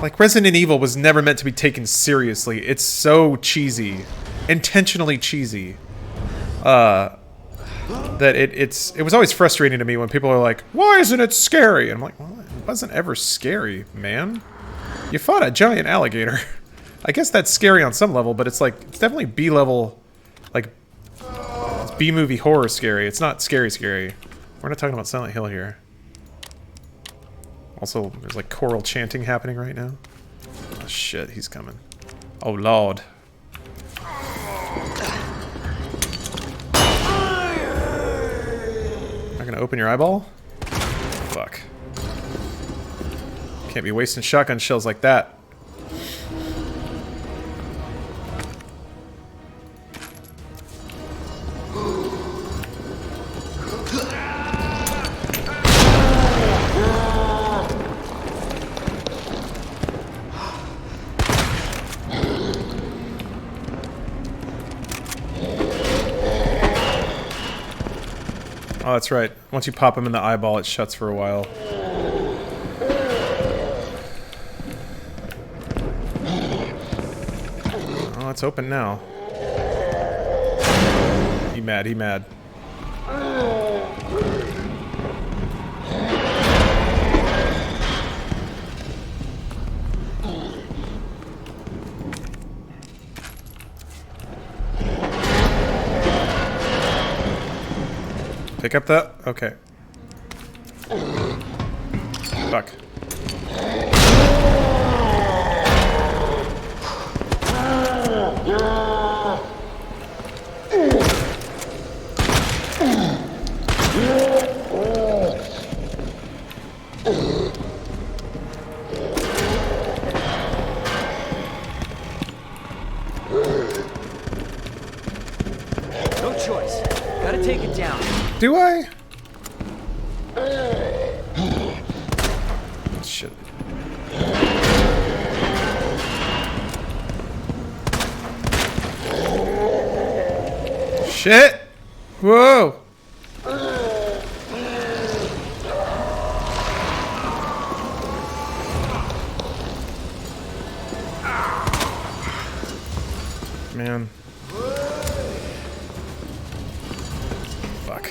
Like, Resident Evil was never meant to be taken seriously. It's so cheesy. Intentionally cheesy. That it was always frustrating to me when people are like, why isn't it scary? And I'm like, well, it wasn't ever scary, man. You fought a giant alligator. I guess that's scary on some level, but it's like, it's definitely B-level, like, it's B-movie horror scary. It's not scary. We're not talking about Silent Hill here. Also, there's like choral chanting happening right now. Oh shit, he's coming. Oh lord. I gonna open your eyeball? Fuck. Can't be wasting shotgun shells like that. Oh, that's right. Once you pop him in the eyeball, it shuts for a while. Oh, it's open now. He mad, he mad. Pick up that? Okay. Fuck. No choice. Gotta take it down. Do I? Shit. Shit! Whoa! Man. Fuck.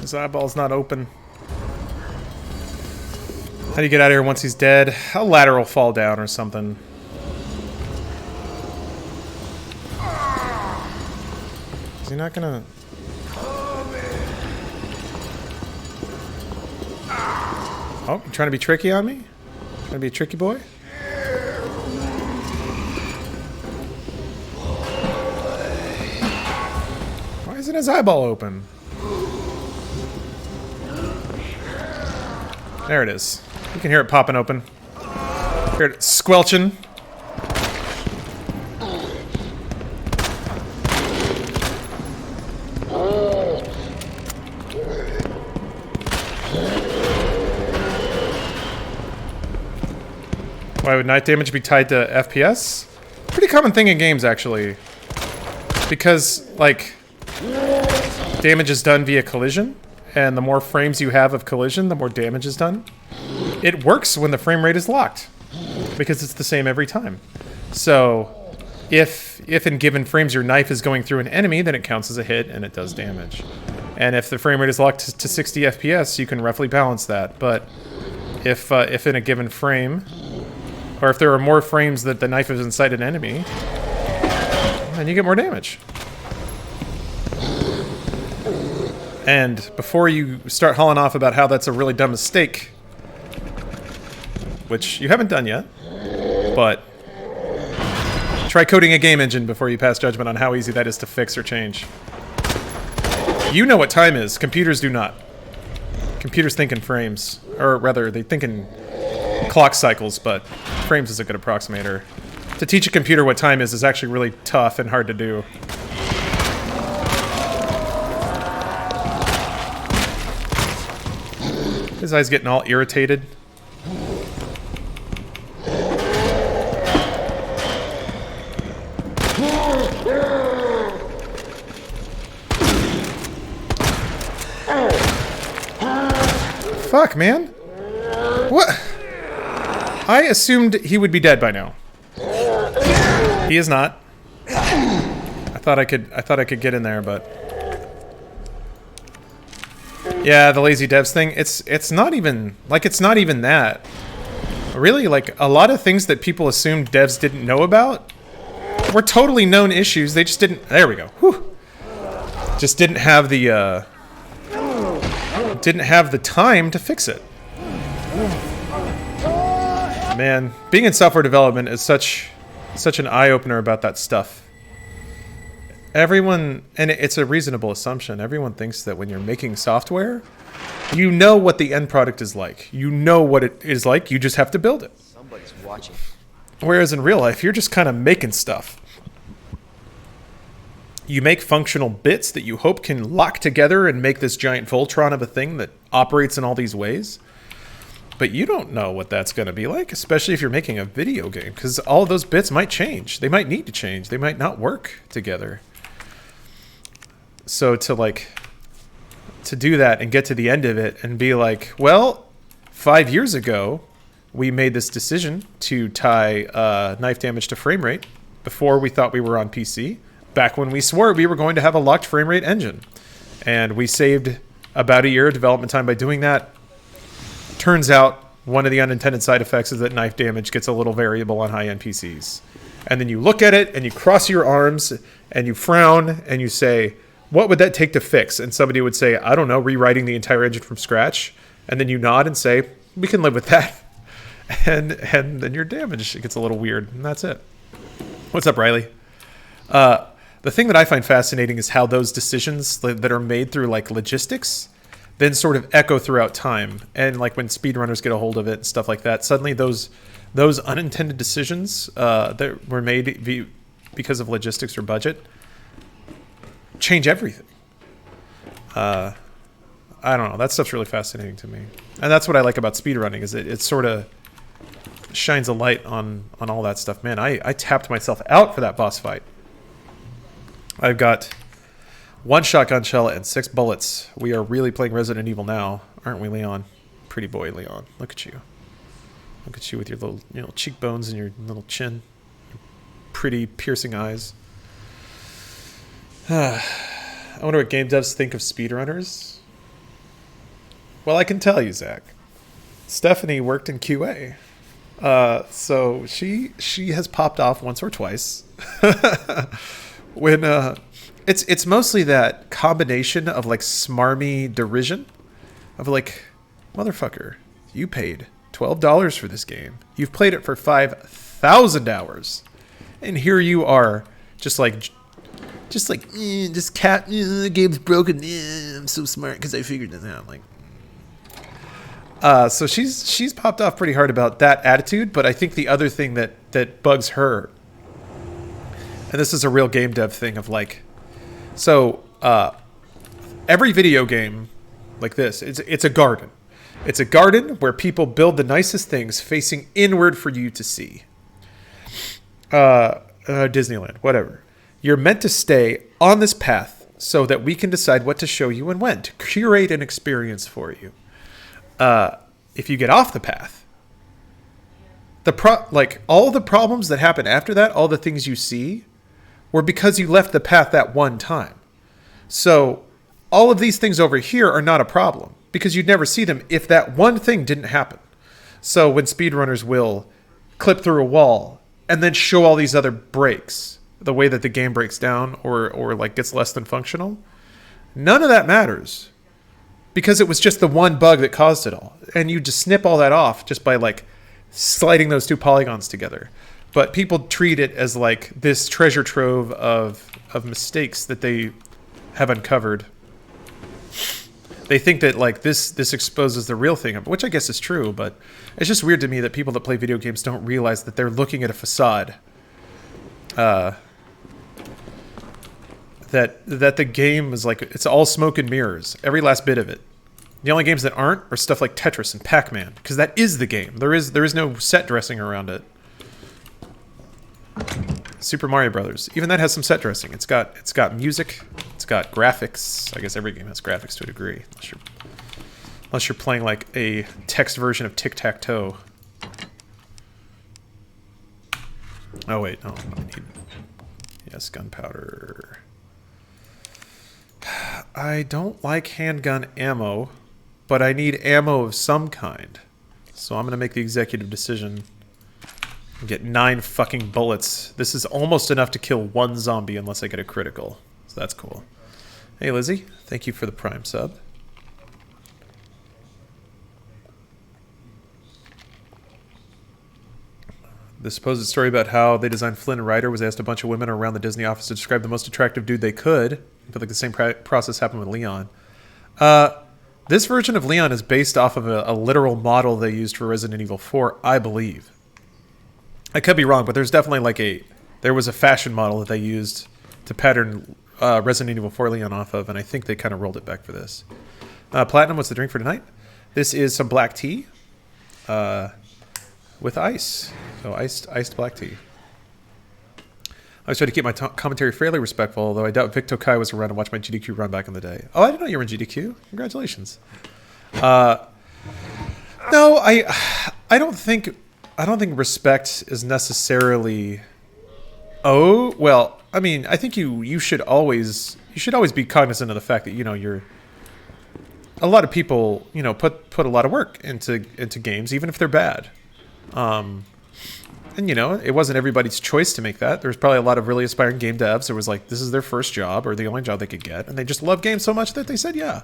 His eyeball's not open. How do you get out of here once he's dead? A ladder will fall down or something. Is he not gonna... Oh, you trying to be tricky on me? Trying to be a tricky boy? Why isn't his eyeball open? There it is. You can hear it popping open. Hear it squelching. Why would night damage be tied to FPS? Pretty common thing in games, actually. Because, like, damage is done via collision, and the more frames you have of collision, the more damage is done. It works when the frame rate is locked, because it's the same every time. So, if in given frames your knife is going through an enemy, then it counts as a hit and it does damage. And if the frame rate is locked to 60 FPS, you can roughly balance that. But if in a given frame, or if there are more frames that the knife is inside an enemy, then you get more damage. And before you start hauling off about how that's a really dumb mistake, which you haven't done yet, but try coding a game engine before you pass judgment on how easy that is to fix or change. You know what time is. Computers do not. Computers think in frames. Or rather, they think in clock cycles, but frames is a good approximator. To teach a computer what time is actually really tough and hard to do. His eye's getting all irritated. Fuck, man. What? I assumed he would be dead by now. He is not. I thought I could get in there, but yeah, the lazy devs thing, it's not even that. Really, like, a lot of things that people assumed devs didn't know about were totally known issues. They just didn't, there we go. Whew. Just didn't have the time to fix it. Man, being in software development is such an eye-opener about that stuff. everyone, and it's a reasonable assumption, everyone thinks that when you're making software, you know what the end product is like. You know what it is like. You just have to build it. Somebody's watching. Whereas in real life, you're just kind of making stuff. You make functional bits that you hope can lock together and make this giant Voltron of a thing that operates in all these ways. But you don't know what that's going to be like, especially if you're making a video game, because all of those bits might change. They might need to change. They might not work together. So to do that and get to the end of it and be like, well, 5 years ago, we made this decision to tie knife damage to frame rate before we thought we were on PC, back when we swore we were going to have a locked frame rate engine. And we saved about a year of development time by doing that. Turns out one of the unintended side effects is that knife damage gets a little variable on high-end PCs. And then you look at it and you cross your arms and you frown and you say, what would that take to fix? And somebody would say, I don't know, rewriting the entire engine from scratch. And then you nod and say, we can live with that. And then your damage gets a little weird, and that's it. What's up, Riley? The thing that I find fascinating is how those decisions that are made through like logistics then sort of echo throughout time. And like when speedrunners get a hold of it and stuff like that, suddenly those unintended decisions that were made because of logistics or budget change everything. I don't know. That stuff's really fascinating to me. And that's what I like about speedrunning, is it sort of shines a light on all that stuff. Man, I tapped myself out for that boss fight. I've got 1 shotgun shell and 6 bullets. We are really playing Resident Evil now, aren't we, Leon? Pretty boy, Leon. Look at you. Look at you with your little cheekbones and your little chin. Your pretty piercing eyes. I wonder what game devs think of speedrunners. Well, I can tell you, Zach. Stephanie worked in QA. So she has popped off once or twice. When it's mostly that combination of like smarmy derision of like, motherfucker, you paid $12 for this game. You've played it for 5,000 hours. And here you are just this cat, the game's broken. I'm so smart because I figured it out. Like, so she's popped off pretty hard about that attitude. But I think the other thing that bugs her, and this is a real game dev thing of like, so every video game like this, it's a garden. It's a garden where people build the nicest things facing inward for you to see. Disneyland, whatever. You're meant to stay on this path so that we can decide what to show you and when, to curate an experience for you. If you get off the path, all the problems that happen after that, all the things you see, were because you left the path that one time. So all of these things over here are not a problem because you'd never see them if that one thing didn't happen. So when speedrunners will clip through a wall and then show all these other breaks, the way that the game breaks down or like gets less than functional, none of that matters because it was just the one bug that caused it all. And you just snip all that off just by like sliding those 2 polygons together. But people treat it as like this treasure trove of mistakes that they have uncovered. They think that like this exposes the real thing, which I guess is true, but it's just weird to me that people that play video games don't realize that they're looking at a facade. That the game is like, it's all smoke and mirrors, every last bit of it. The only games that aren't are stuff like Tetris and Pac-Man, because that is the game. There is no set dressing around it. Super Mario Brothers, even that has some set dressing. It's got music, it's got graphics. I guess every game has graphics to a degree, unless you're playing like a text version of Tic-Tac-Toe. Oh wait, no, I need, yes, gunpowder. I don't like handgun ammo, but I need ammo of some kind. So I'm gonna make the executive decision. Get 9 fucking bullets. This is almost enough to kill 1 zombie unless I get a critical. So that's cool. Hey Lizzie, thank you for the Prime sub. The supposed story about how they designed Flynn and Ryder was asked a bunch of women around the Disney office to describe the most attractive dude they could. But like the same process happened with Leon. This version of Leon is based off of a literal model they used for Resident Evil 4, I believe. I could be wrong, but there's definitely there was a fashion model that they used to pattern Resident Evil 4 Leon off of, and I think they kind of rolled it back for this. Platinum, what's the drink for tonight? This is some black tea with ice. So iced black tea. I always try to keep my commentary fairly respectful, although I doubt Vic Tokai was around to watch my GDQ run back in the day. Oh, I didn't know you were in GDQ. Congratulations. No, I don't think respect is necessarily. Oh well, I mean, I think you should always be cognizant of the fact that you're. A lot of people put a lot of work into games, even if they're bad. And it wasn't everybody's choice to make that. There was probably a lot of really aspiring game devs. It was like this is their first job or the only job they could get, and they just love games so much that they said yeah.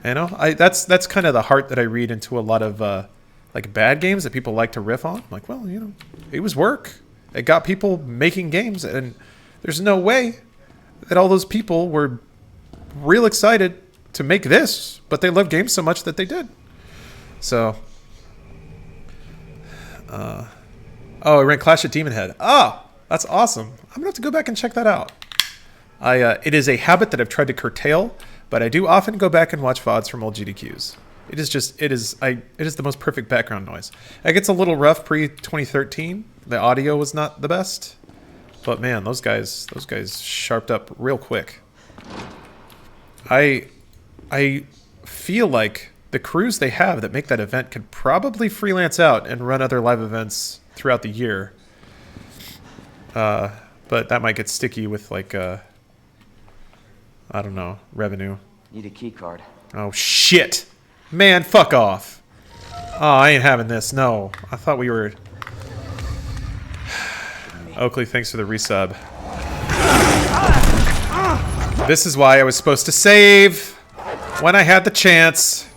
That's kind of the heart that I read into a lot of like bad games that people like to riff on. Like, well, it was work. It got people making games, and there's no way that all those people were real excited to make this, but they love games so much that they did. So, oh, I ran Clash at Demon Head. Oh, that's awesome. I'm gonna have to go back and check that out. It is a habit that I've tried to curtail, but I do often go back and watch VODs from old GDQs. It is the most perfect background noise. It gets a little rough pre-2013. The audio was not the best, but man, those guys sharped up real quick. I feel like the crews they have that make that event could probably freelance out and run other live events throughout the year. But that might get sticky with like I don't know, revenue. Need a key card. Oh shit. Man, fuck off. Oh, I ain't having this. No. I thought we were... Oakley, thanks for the resub. This is why I was supposed to save when I had the chance.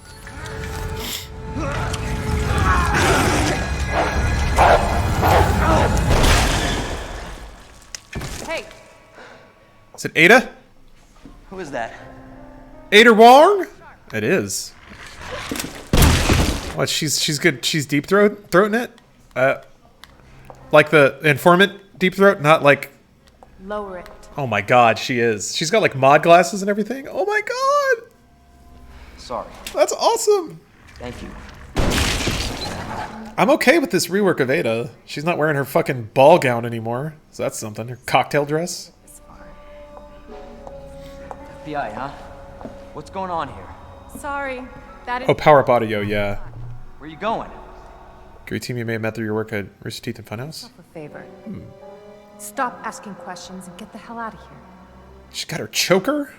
Hey. Is it Ada? Who is that? Ada Wong? It is. What? She's good. She's deep throating it. Like the informant deep throat, not like. Lower it. Oh my god, she is. She's got like mod glasses and everything. Oh my god. Sorry. That's awesome. Thank you. I'm okay with this rework of Ada. She's not wearing her fucking ball gown anymore. So that's something. Her cocktail dress. FBI, huh? What's going on here? Sorry. That is... Oh, Power Up Audio, yeah. Where you going? Great team you may have met through your work at Rooster Teeth and Funhouse. a favor. Stop asking questions and get the hell out of here. She's got her choker?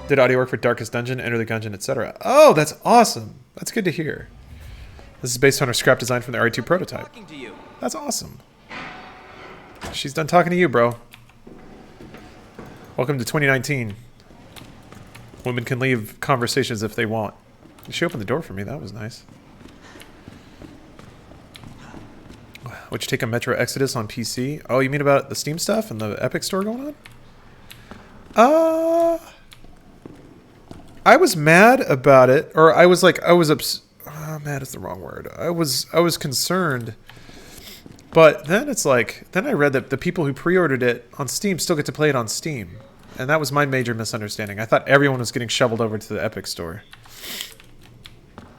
Did audio work for Darkest Dungeon, Enter the Gungeon, etc. Oh, that's awesome. That's good to hear. This is based on her scrap design from the RE2 prototype. That's awesome. She's done talking to you, bro. Welcome to 2019. Women can leave conversations if they want. She opened the door for me. That was nice. Would you take a Metro Exodus on PC? Oh, you mean about the Steam stuff and the Epic Store going on? I was mad about it, or I was like, mad is the wrong word. I was concerned, but then it's like, then I read that the people who pre-ordered it on Steam still get to play it on Steam, and that was my major misunderstanding. I thought everyone was getting shoveled over to the Epic Store.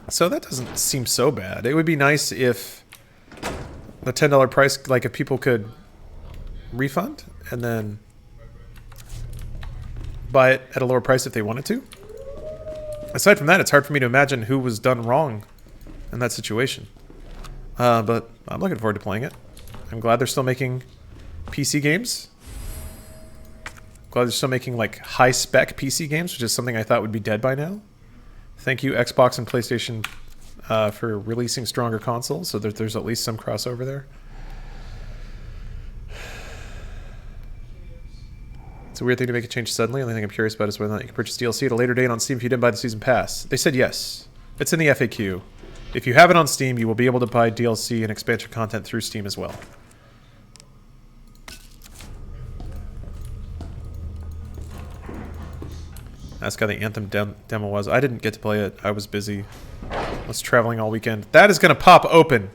So that doesn't seem so bad. It would be nice if the $10 price, like if people could refund and then buy it at a lower price if they wanted to. Aside from that, it's hard for me to imagine who was done wrong in that situation. But I'm looking forward to playing it. I'm glad they're still making PC games. Glad they're still making like high-spec PC games, which is something I thought would be dead by now. Thank you, Xbox and PlayStation, for releasing stronger consoles, so that there's at least some crossover there. It's a weird thing to make a change suddenly. The only thing I'm curious about is whether or not you can purchase DLC at a later date on Steam if you didn't buy the season pass. They said yes. It's in the FAQ. If you have it on Steam, you will be able to buy DLC and expansion content through Steam as well. Ask how the Anthem demo was. I didn't get to play it. I was busy. I was traveling all weekend. That is going to pop open.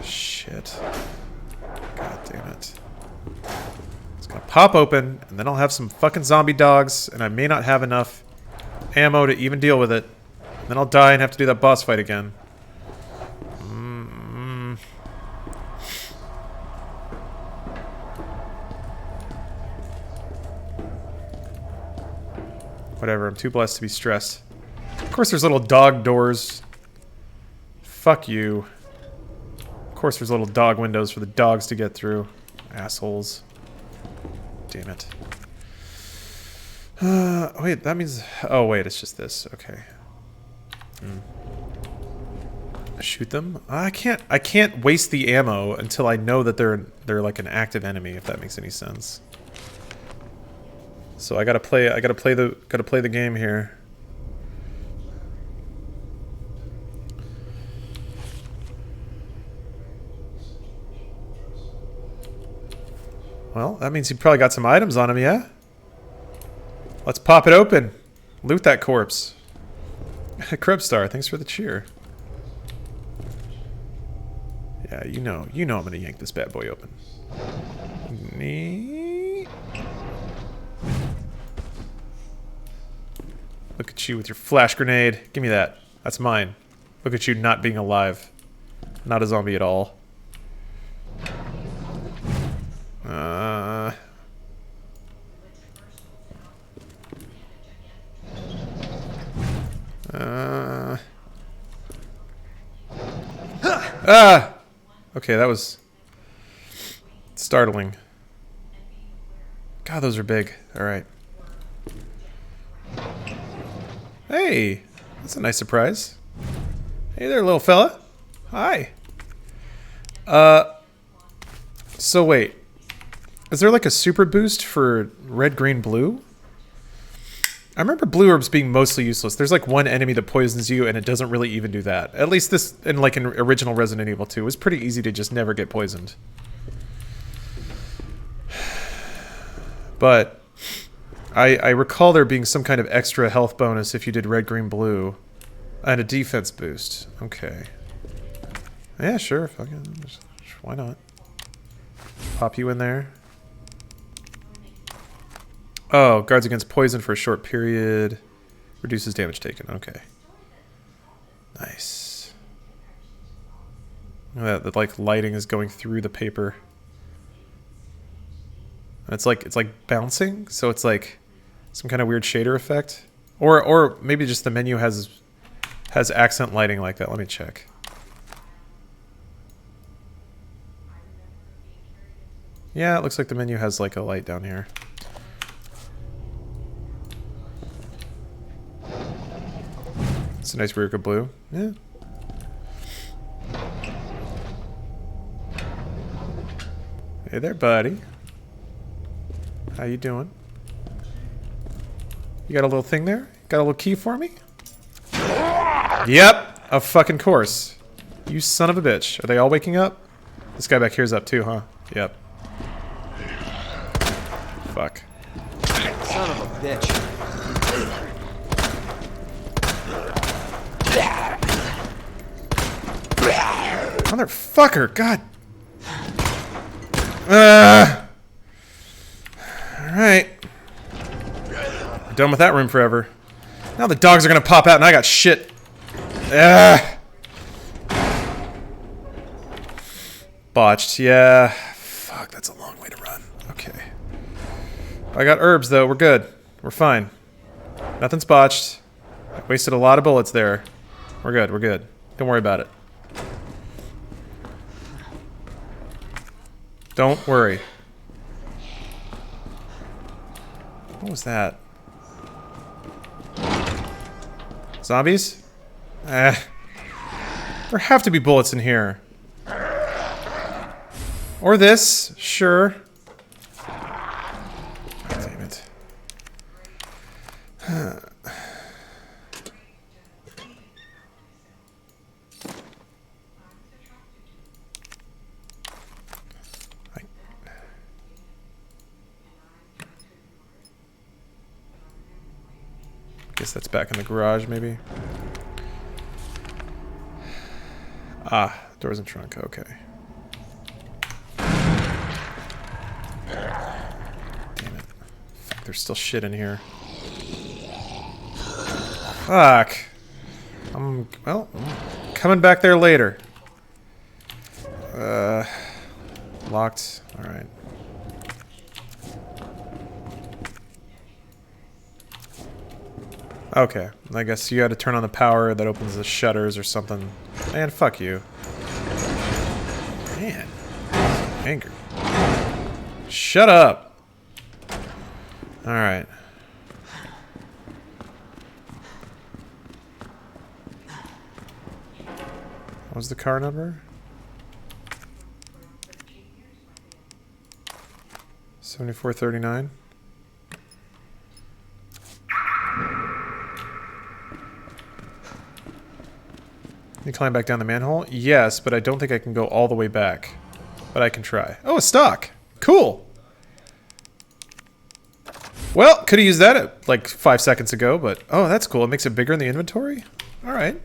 Shit. God damn it. It's going to pop open, and then I'll have some fucking zombie dogs, and I may not have enough ammo to even deal with it. And then I'll die and have to do that boss fight again. Whatever, I'm too blessed to be stressed. Of course there's little dog doors. Fuck you. Of course there's little dog windows for the dogs to get through. Assholes. Damn it. Wait, that means... Oh, wait, it's just this. Okay. Shoot them? I can't waste the ammo until I know that they're like an active enemy, if that makes any sense. So I gotta play the game here. Well, that means he probably got some items on him, yeah? Let's pop it open. Loot that corpse. Cribstar, thanks for the cheer. Yeah, you know I'm gonna yank this bad boy open. Look at you with your flash grenade. Give me that. That's mine. Look at you not being alive. Not a zombie at all. Okay, that was startling. God, those are big. All right. Hey, that's a nice surprise. Hey there, little fella. Hi. So wait. Is there like a super boost for red, green, blue? I remember blue orbs being mostly useless. There's like one enemy that poisons you and it doesn't really even do that. At least this, in like an original Resident Evil 2, it was pretty easy to just never get poisoned. But I recall there being some kind of extra health bonus if you did red, green, blue. And a defense boost. Okay. Yeah, sure. Fucking, why not? Pop you in there. Oh, guards against poison for a short period. Reduces damage taken. Okay. Nice. That like lighting is going through the paper. And it's like bouncing, so it's like some kind of weird shader effect. Or maybe just the menu has accent lighting like that. Let me check. Yeah, it looks like the menu has like a light down here. It's a nice Ruka blue. Yeah. Hey there, buddy. How you doing? You got a little thing there? Got a little key for me? Yep, of fucking course. You son of a bitch. Are they all waking up? This guy back here's up too, huh? Yep. Fuck. Son of a bitch. Motherfucker, God. Alright. We're done with that room forever. Now the dogs are gonna pop out and I got shit. Botched, yeah. Fuck, that's a long way to run. Okay. I got herbs though, we're good. We're fine. Nothing's botched. I wasted a lot of bullets there. We're good, we're good. Don't worry about it. Don't worry. What was that? Zombies? There have to be bullets in here. Or this, sure. Damn it. Guess that's back in the garage, maybe. Ah, doors and trunk. Okay. Damn it. Fuck, there's still shit in here. Fuck. Well, I'm coming back there later. Locked. Alright. Okay. I guess you gotta turn on the power that opens the shutters or something. Man, fuck you. Man. Angry. Shut up! Alright. What was the car number? 7439. Can you climb back down the manhole? Yes, but I don't think I can go all the way back. But I can try. Oh, a stock! Cool! Well, could have used that like 5 seconds ago, but... Oh, that's cool. It makes it bigger in the inventory? Alright.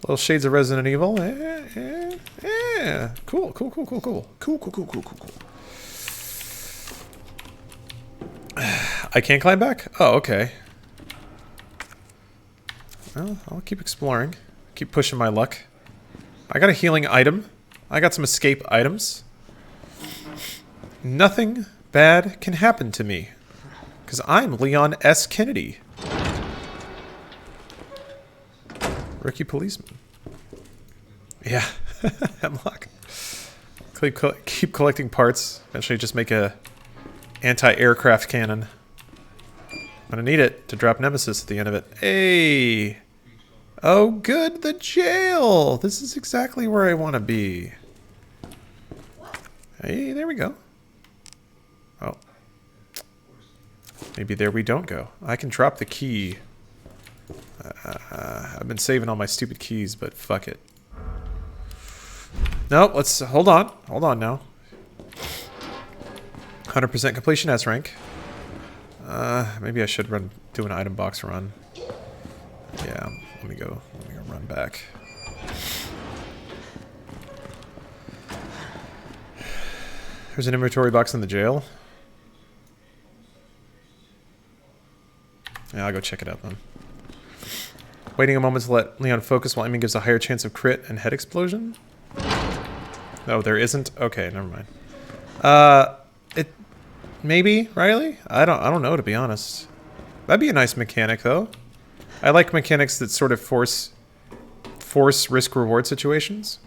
Little shades of Resident Evil. Yeah. Cool. Cool. I can't climb back? Oh, okay. Well, I'll keep exploring. Keep pushing my luck. I got a healing item. I got some escape items. Nothing bad can happen to me. Because I'm Leon S. Kennedy. Rookie policeman. Yeah. Hemlock. Keep collecting parts. Eventually just make a anti-aircraft cannon. I'm gonna need it to drop Nemesis at the end of it. Hey! Oh good, the jail! This is exactly where I want to be. Hey, there we go. Oh. Maybe there we don't go. I can drop the key. I've been saving all my stupid keys, but fuck it. No, let's... Hold on. Hold on now. 100% completion S rank. Maybe I should do an item box run. Yeah, let me go run back. There's an inventory box in the jail. Yeah, I'll go check it out then. Waiting a moment to let Leon focus while aiming gives a higher chance of crit and head explosion. No, there isn't. Okay, never mind. Maybe, Riley? I don't know, to be honest. That'd be a nice mechanic though. I like mechanics that sort of force risk-reward situations.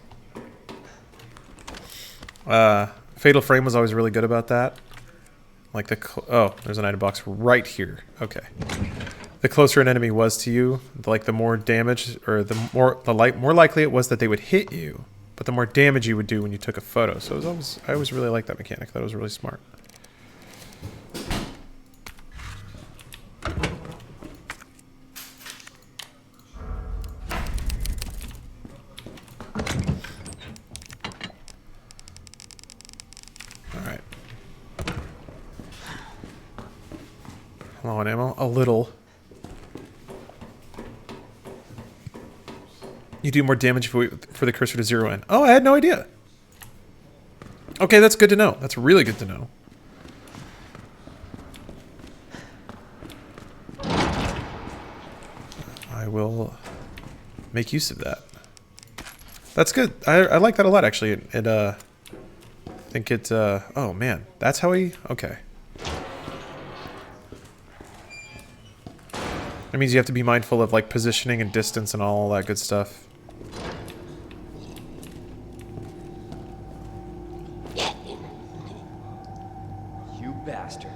Fatal Frame was always really good about that. Like oh, there's an item box right here. Okay. The closer an enemy was to you, like the more damage, or the more likely it was that they would hit you, but the more damage you would do when you took a photo. So it was I always really liked that mechanic. That was really smart. Alright. Low on ammo? A little. You do more damage if we wait for the cursor to zero in. Oh, I had no idea. Okay, that's good to know. That's really good to know. I will make use of that. That's good. I like that a lot, actually. I think it, oh man, that's how he, okay. That means you have to be mindful of like positioning and distance and all that good stuff. You bastard.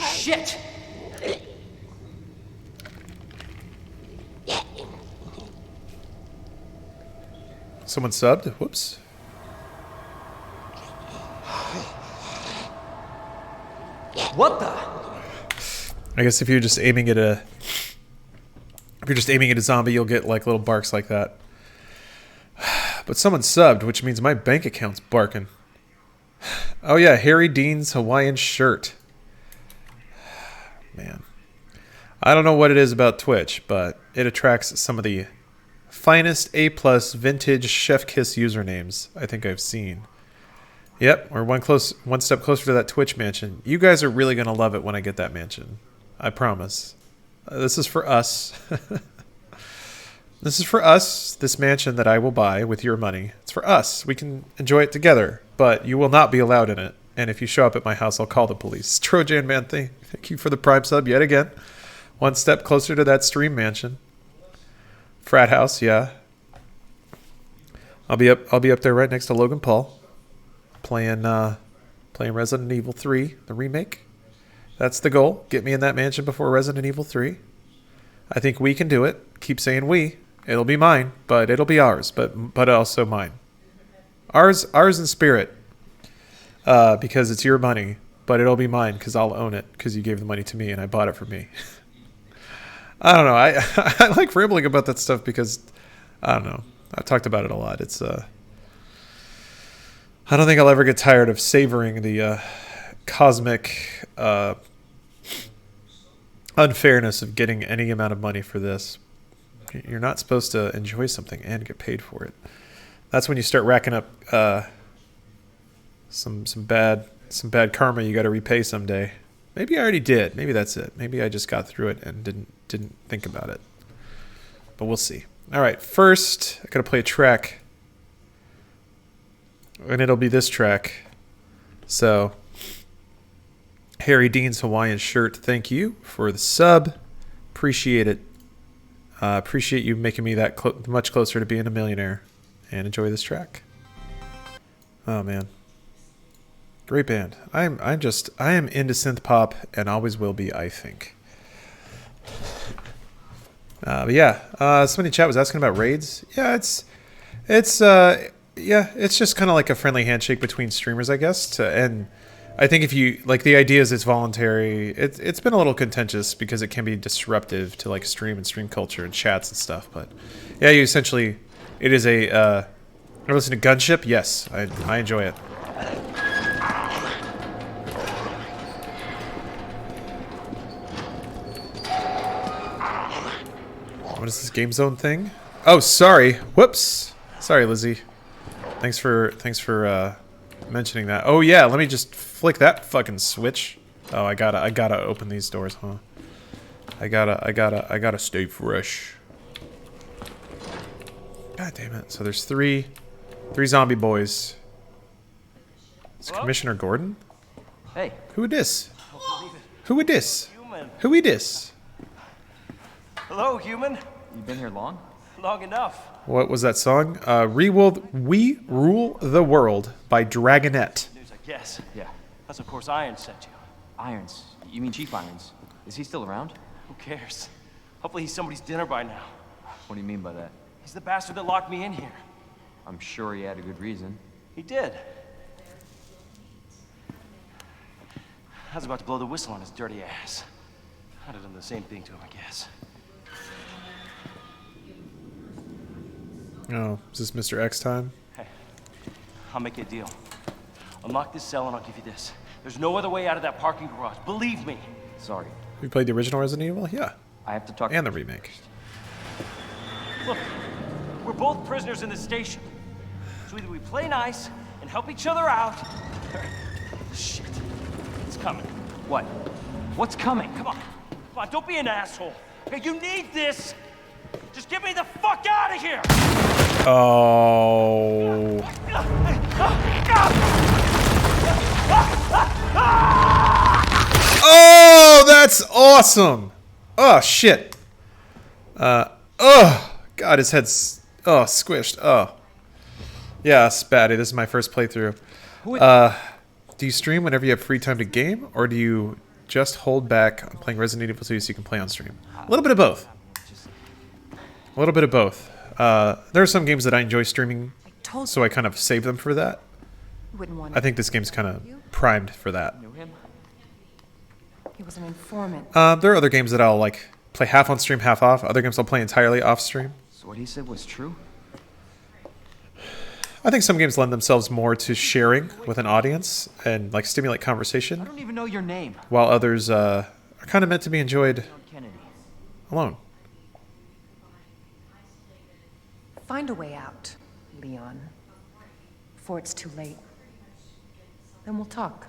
Shit! Someone subbed? Whoops. What the? I guess if you're just aiming at a zombie, you'll get like little barks like that. But someone subbed, which means my bank account's barking. Oh yeah, Harry Dean's Hawaiian shirt. Man. I don't know what it is about Twitch, but it attracts some of the finest A+ vintage chef kiss usernames I think I've seen. Yep, we're one step closer to that Twitch mansion. You guys are really going to love it when I get that mansion. I promise. This is for us. This is for us, this mansion that I will buy with your money. It's for us. We can enjoy it together, but you will not be allowed in it. And if you show up at my house, I'll call the police. Trojan Man, thank you for the Prime sub yet again. One step closer to that stream mansion. Frat house, yeah. I'll be up there right next to Logan Paul, playing Resident Evil 3, the remake. That's the goal. Get me in that mansion before Resident Evil 3. I think we can do it. Keep saying we. It'll be mine, but it'll be ours, but also mine. Ours in spirit, because it's your money, but it'll be mine because I'll own it because you gave the money to me and I bought it for me. I don't know. I like rambling about that stuff because I don't know. I've talked about it a lot. It's I don't think I'll ever get tired of savoring the cosmic unfairness of getting any amount of money for this. You're not supposed to enjoy something and get paid for it. That's when you start racking up some bad karma you got to repay someday. Maybe I already did. Maybe that's it. Maybe I just got through it and didn't think about it. But we'll see. All right, first I got to play a track. And it'll be this track. So Harry Dean's Hawaiian shirt, thank you for the sub. Appreciate it. Appreciate you making me that much closer to being a millionaire. And enjoy this track. Oh man, great band. I am into synth pop and always will be, I think. But yeah, somebody in chat was asking about raids. Yeah, it's just kind of like a friendly handshake between streamers, I guess. And I think if you like, the idea is it's voluntary. It's been a little contentious because it can be disruptive to like stream and stream culture and chats and stuff. But yeah, you essentially, it is a. Ever listen to Gunship? Yes, I enjoy it. What is this game zone thing? Oh, sorry. Whoops. Sorry, Lizzie. Thanks for mentioning that. Oh yeah, let me just flick that fucking switch. Oh, I gotta open these doors, huh? I gotta stay fresh. God damn it. So there's three zombie boys. It's Commissioner Gordon? Hey. Who is this? Who is this? Who is this? Hello, human. You been here long? Long enough. What was that song? We Rule the World by Dragonette. News, I guess. Yeah. That's of course Irons sent you. Irons? You mean Chief Irons? Is he still around? Who cares? Hopefully he's somebody's dinner by now. What do you mean by that? He's the bastard that locked me in here. I'm sure he had a good reason. He did. I was about to blow the whistle on his dirty ass. I'd have done the same thing to him, I guess. Oh, is this Mr. X time? Hey, I'll make you a deal. Unlock this cell and I'll give you this. There's no other way out of that parking garage. Believe me. Sorry. You played the original Resident Evil? Yeah. I have to talk. And the remake. Look, we're both prisoners in this station. So either we play nice and help each other out, or... Shit. It's coming. What? What's coming? Come on. Come on, don't be an asshole. Hey, you need this. Just get me the fuck out of here! Oh. Oh, that's awesome. Oh, shit. Oh, God, his head's, squished. Oh. Yeah, Spatty, this is my first playthrough. Do you stream whenever you have free time to game, or do you just hold back on playing Resident Evil 2 so you can play on stream? A little bit of both. A little bit of both. There are some games that I enjoy streaming, so I kind of save them for that. I think this game's kind of primed for that. He was an informant. There are other games that I'll like play half on stream, half off. Other games I'll play entirely off stream. So what he said was true? I think some games lend themselves more to sharing with an audience and like stimulate conversation. I don't even know your name. While others are kind of meant to be enjoyed alone. Find a way out, Leon. Before it's too late. Then we'll talk.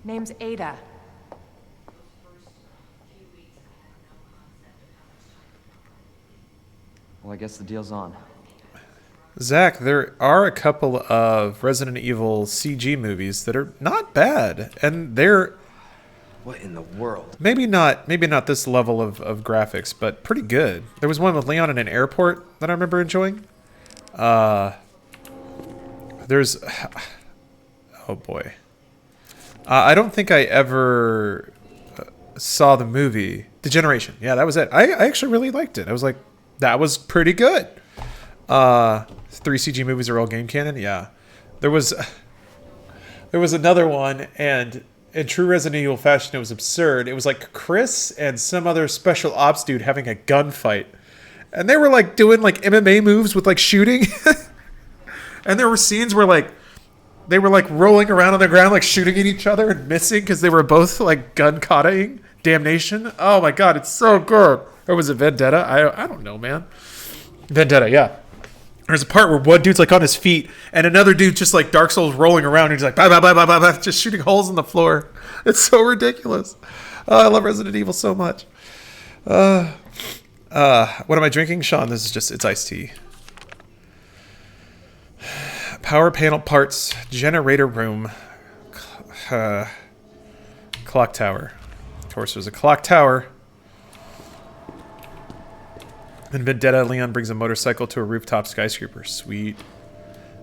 Name's Ada. Well, I guess the deal's on. Zach, there are a couple of Resident Evil CG movies that are not bad, and they're What in the world? maybe not this level of graphics, but pretty good. There was one with Leon in an airport that I remember enjoying. There's oh boy, I don't think I ever saw the movie Degeneration. Yeah, that was it. I actually really liked it. I was like, that was pretty good. 3 CG movies are all game canon. Yeah, there was another one, and in true Resident Evil fashion, it was absurd. It was like Chris and some other special ops dude having a gunfight, and they were like doing like MMA moves with like shooting, and there were scenes where like they were like rolling around on the ground like shooting at each other and missing because they were both like gun kataing. Damnation! Oh my god, it's so good. Or was it Vendetta? I don't know, man. Vendetta, yeah. There's a part where one dude's like on his feet and another dude just like Dark Souls rolling around and he's like bah, bah, bah, bah, bah, bah, just shooting holes in the floor. It's so ridiculous. I love Resident Evil so much. What am I drinking? Sean, this is just, it's iced tea. Power panel parts, generator room, clock tower. Of course, there's a clock tower. In Vendetta, Leon brings a motorcycle to a rooftop skyscraper. Sweet.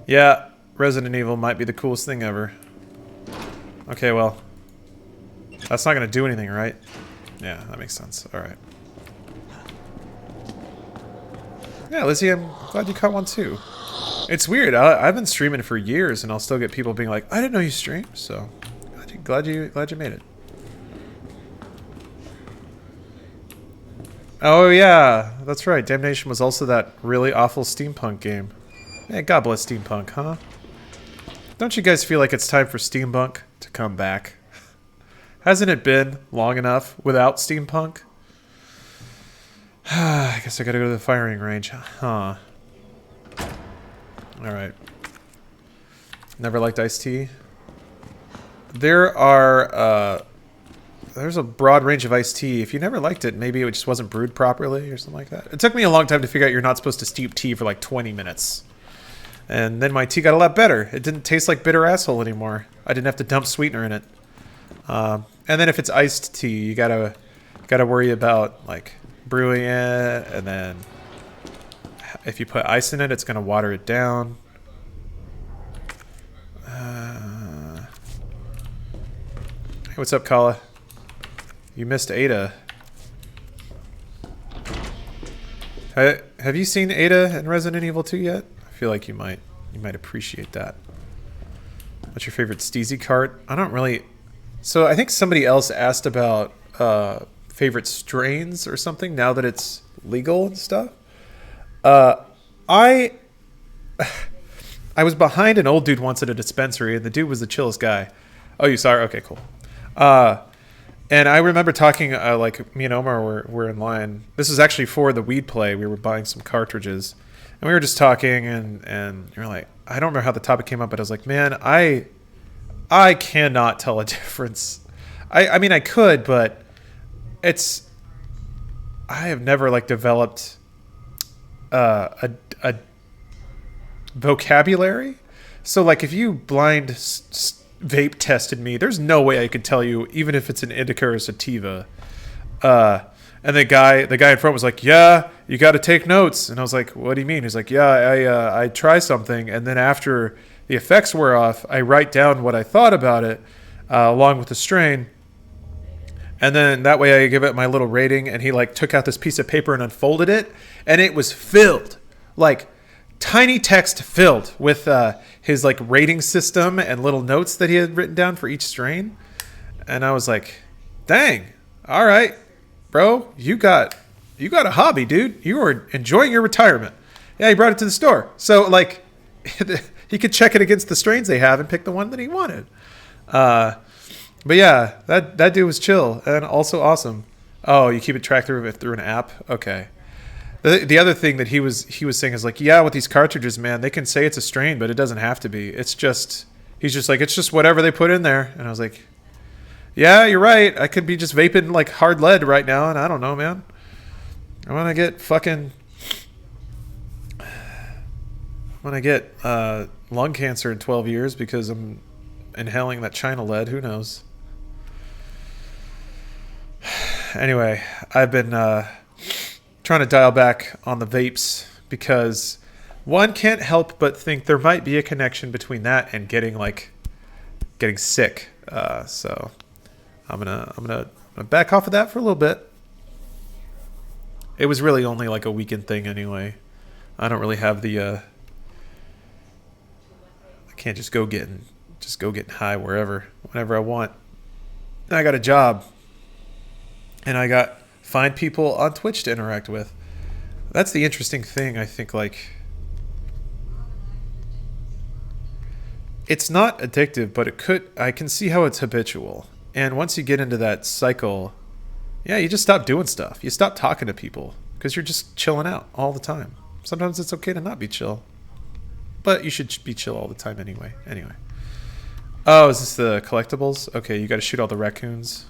Yeah, Resident Evil might be the coolest thing ever. Okay, well. That's not going to do anything, right? Yeah, that makes sense. Alright. Yeah, Lizzie, I'm glad you caught one too. It's weird. I've been streaming for years, and I'll still get people being like, I didn't know you streamed, so glad you made it. Oh yeah, that's right. Damnation was also that really awful steampunk game. Hey, God bless steampunk, huh? Don't you guys feel like it's time for steampunk to come back? Hasn't it been long enough without steampunk? I guess I gotta go to the firing range, huh? Alright. Never liked iced tea. There are, there's a broad range of iced tea. If you never liked it, maybe it just wasn't brewed properly or something like that. It took me a long time to figure out you're not supposed to steep tea for like 20 minutes. And then my tea got a lot better. It didn't taste like bitter asshole anymore. I didn't have to dump sweetener in it. And then if it's iced tea, you gotta worry about like brewing it, and then if you put ice in it, it's gonna water it down. Hey, what's up, Kala? You missed Ada. Have you seen Ada in Resident Evil 2 yet? I feel like you might. You might appreciate that. What's your favorite Steezy cart? I don't really... So I think somebody else asked about favorite strains or something now that it's legal and stuff. I was behind an old dude once at a dispensary, and the dude was the chillest guy. Oh, you saw her? Okay, cool. And I remember talking, like, me and Omar were in line. This was actually for the weed play. We were buying some cartridges. And we were just talking, and you're like, I don't remember how the topic came up, but I was like, man, I cannot tell a difference. I mean, I could, but I have never, like, developed a vocabulary. So, like, if you blind vape tested me, there's no way I could tell you, even if it's an indica or a sativa. And the guy in front was like, yeah, you got to take notes. And I was like, what do you mean? He's like, yeah, I try something, and then after the effects wear off, I write down what I thought about it, along with the strain. And then that way I give it my little rating. And he like took out this piece of paper and unfolded it, and it was filled, like tiny text filled with his like rating system and little notes that he had written down for each strain. And I was like, dang, all right, bro, you got a hobby, dude. You are enjoying your retirement. Yeah, he brought it to the store. So, like, he could check it against the strains they have and pick the one that he wanted. But yeah, that dude was chill and also awesome. Oh, you keep it tracked through an app? Okay. The other thing that he was saying is like, yeah, with these cartridges, man, they can say it's a strain, but it doesn't have to be. It's just, he's just like, it's just whatever they put in there. And I was like, yeah, you're right. I could be just vaping like hard lead right now, and I don't know, man. I'm gonna get lung cancer in 12 years because I'm inhaling that China lead. Who knows? Anyway, I've been trying to dial back on the vapes because one can't help but think there might be a connection between that and getting sick. So I'm gonna back off of that for a little bit. It was really only like a weekend thing anyway. I don't really have the I can't just go getting high whenever I want. And I got a job. And I got find people on Twitch to interact with. That's the interesting thing, I think, like, it's not addictive, but I can see how it's habitual. And once you get into that cycle, yeah, you just stop doing stuff. You stop talking to people because you're just chilling out all the time. Sometimes it's okay to not be chill, but you should be chill all the time anyway. Oh, is this the collectibles? Okay, you got to shoot all the raccoons.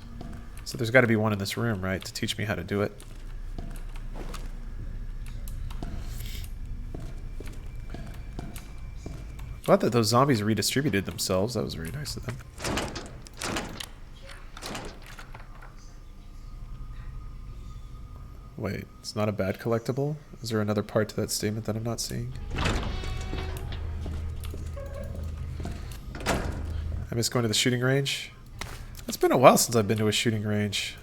So there's got to be one in this room, right, to teach me how to do it. Glad that those zombies redistributed themselves. That was very nice of them. Wait, it's not a bad collectible? Is there another part to that statement that I'm not seeing? I miss going to the shooting range. It's been a while since I've been to a shooting range.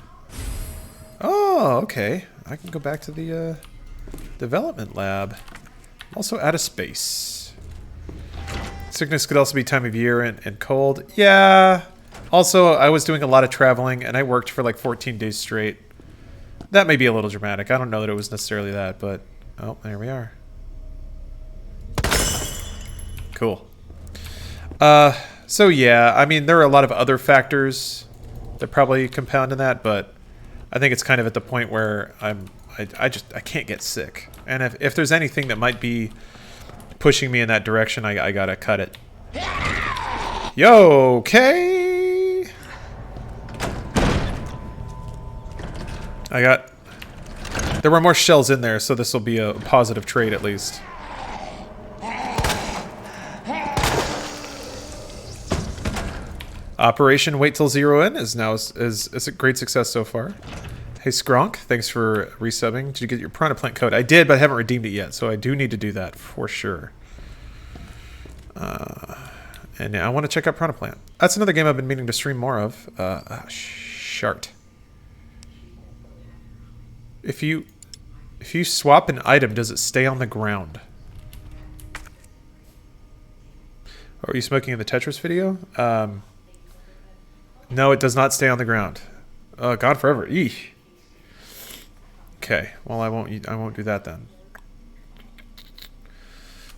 Oh, okay. I can go back to the development lab. I'm also out of space. Sickness could also be time of year and cold. Yeah. Also, I was doing a lot of traveling and I worked for like 14 days straight. That may be a little dramatic. I don't know that it was necessarily that, but oh, there we are. Cool. So yeah, I mean, there are a lot of other factors that probably compound in that, but I think it's kind of at the point where I can't get sick. And if there's anything that might be pushing me in that direction, I gotta cut it. Yo, okay. There were more shells in there, so this will be a positive trade at least. Operation Wait Till Zero In is a great success so far. Hey Skronk, thanks for resubbing. Did you get your Piranha Plant code? I did, but I haven't redeemed it yet, so I do need to do that for sure. And I want to check out Piranha Plant. That's another game I've been meaning to stream more of. Shart. If you swap an item, does it stay on the ground? Or are you smoking in the Tetris video? No, it does not stay on the ground. Gone forever. Eesh. Okay. Well, I won't do that then.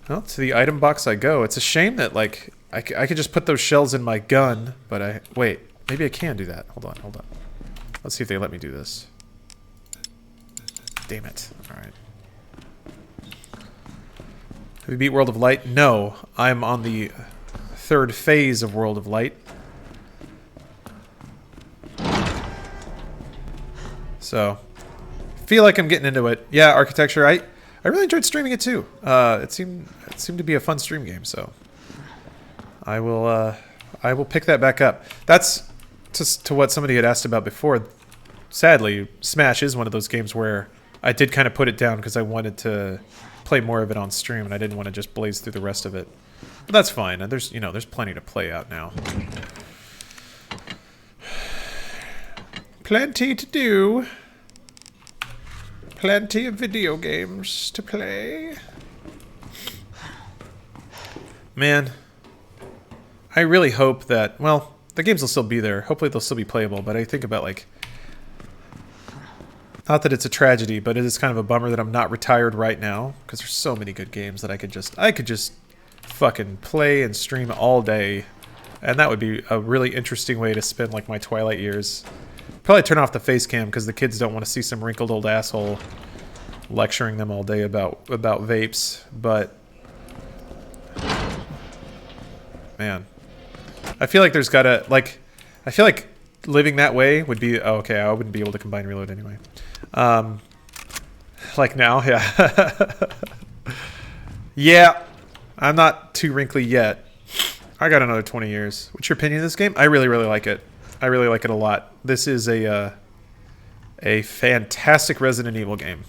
Well, to the item box I go. It's a shame that like I could just put those shells in my gun, but wait. Maybe I can do that. Hold on. Let's see if they let me do this. Damn it. All right. Have you beat World of Light? No, I'm on the third phase of World of Light. So, feel like I'm getting into it. Yeah, architecture. I really enjoyed streaming it too. It seemed to be a fun stream game. So, I will pick that back up. That's just to what somebody had asked about before. Sadly, Smash is one of those games where I did kind of put it down because I wanted to play more of it on stream, and I didn't want to just blaze through the rest of it. But that's fine. And there's plenty to play out now. Plenty to do. Plenty of video games to play. Man, I really hope that, well, the games will still be there. Hopefully they'll still be playable, but I think about like Not that it's a tragedy, but it is kind of a bummer that I'm not retired right now, because there's so many good games that I could just fucking play and stream all day, and that would be a really interesting way to spend like my twilight years. Probably turn off the face cam because the kids don't want to see some wrinkled old asshole lecturing them all day about vapes, but man, I feel like there's gotta, like, I feel like living that way would be, oh, okay, I wouldn't be able to combine reload anyway. Like now, yeah. Yeah, I'm not too wrinkly yet. I got another 20 years. What's your opinion of this game? I really, really like it. I really like it a lot. This is a fantastic Resident Evil game.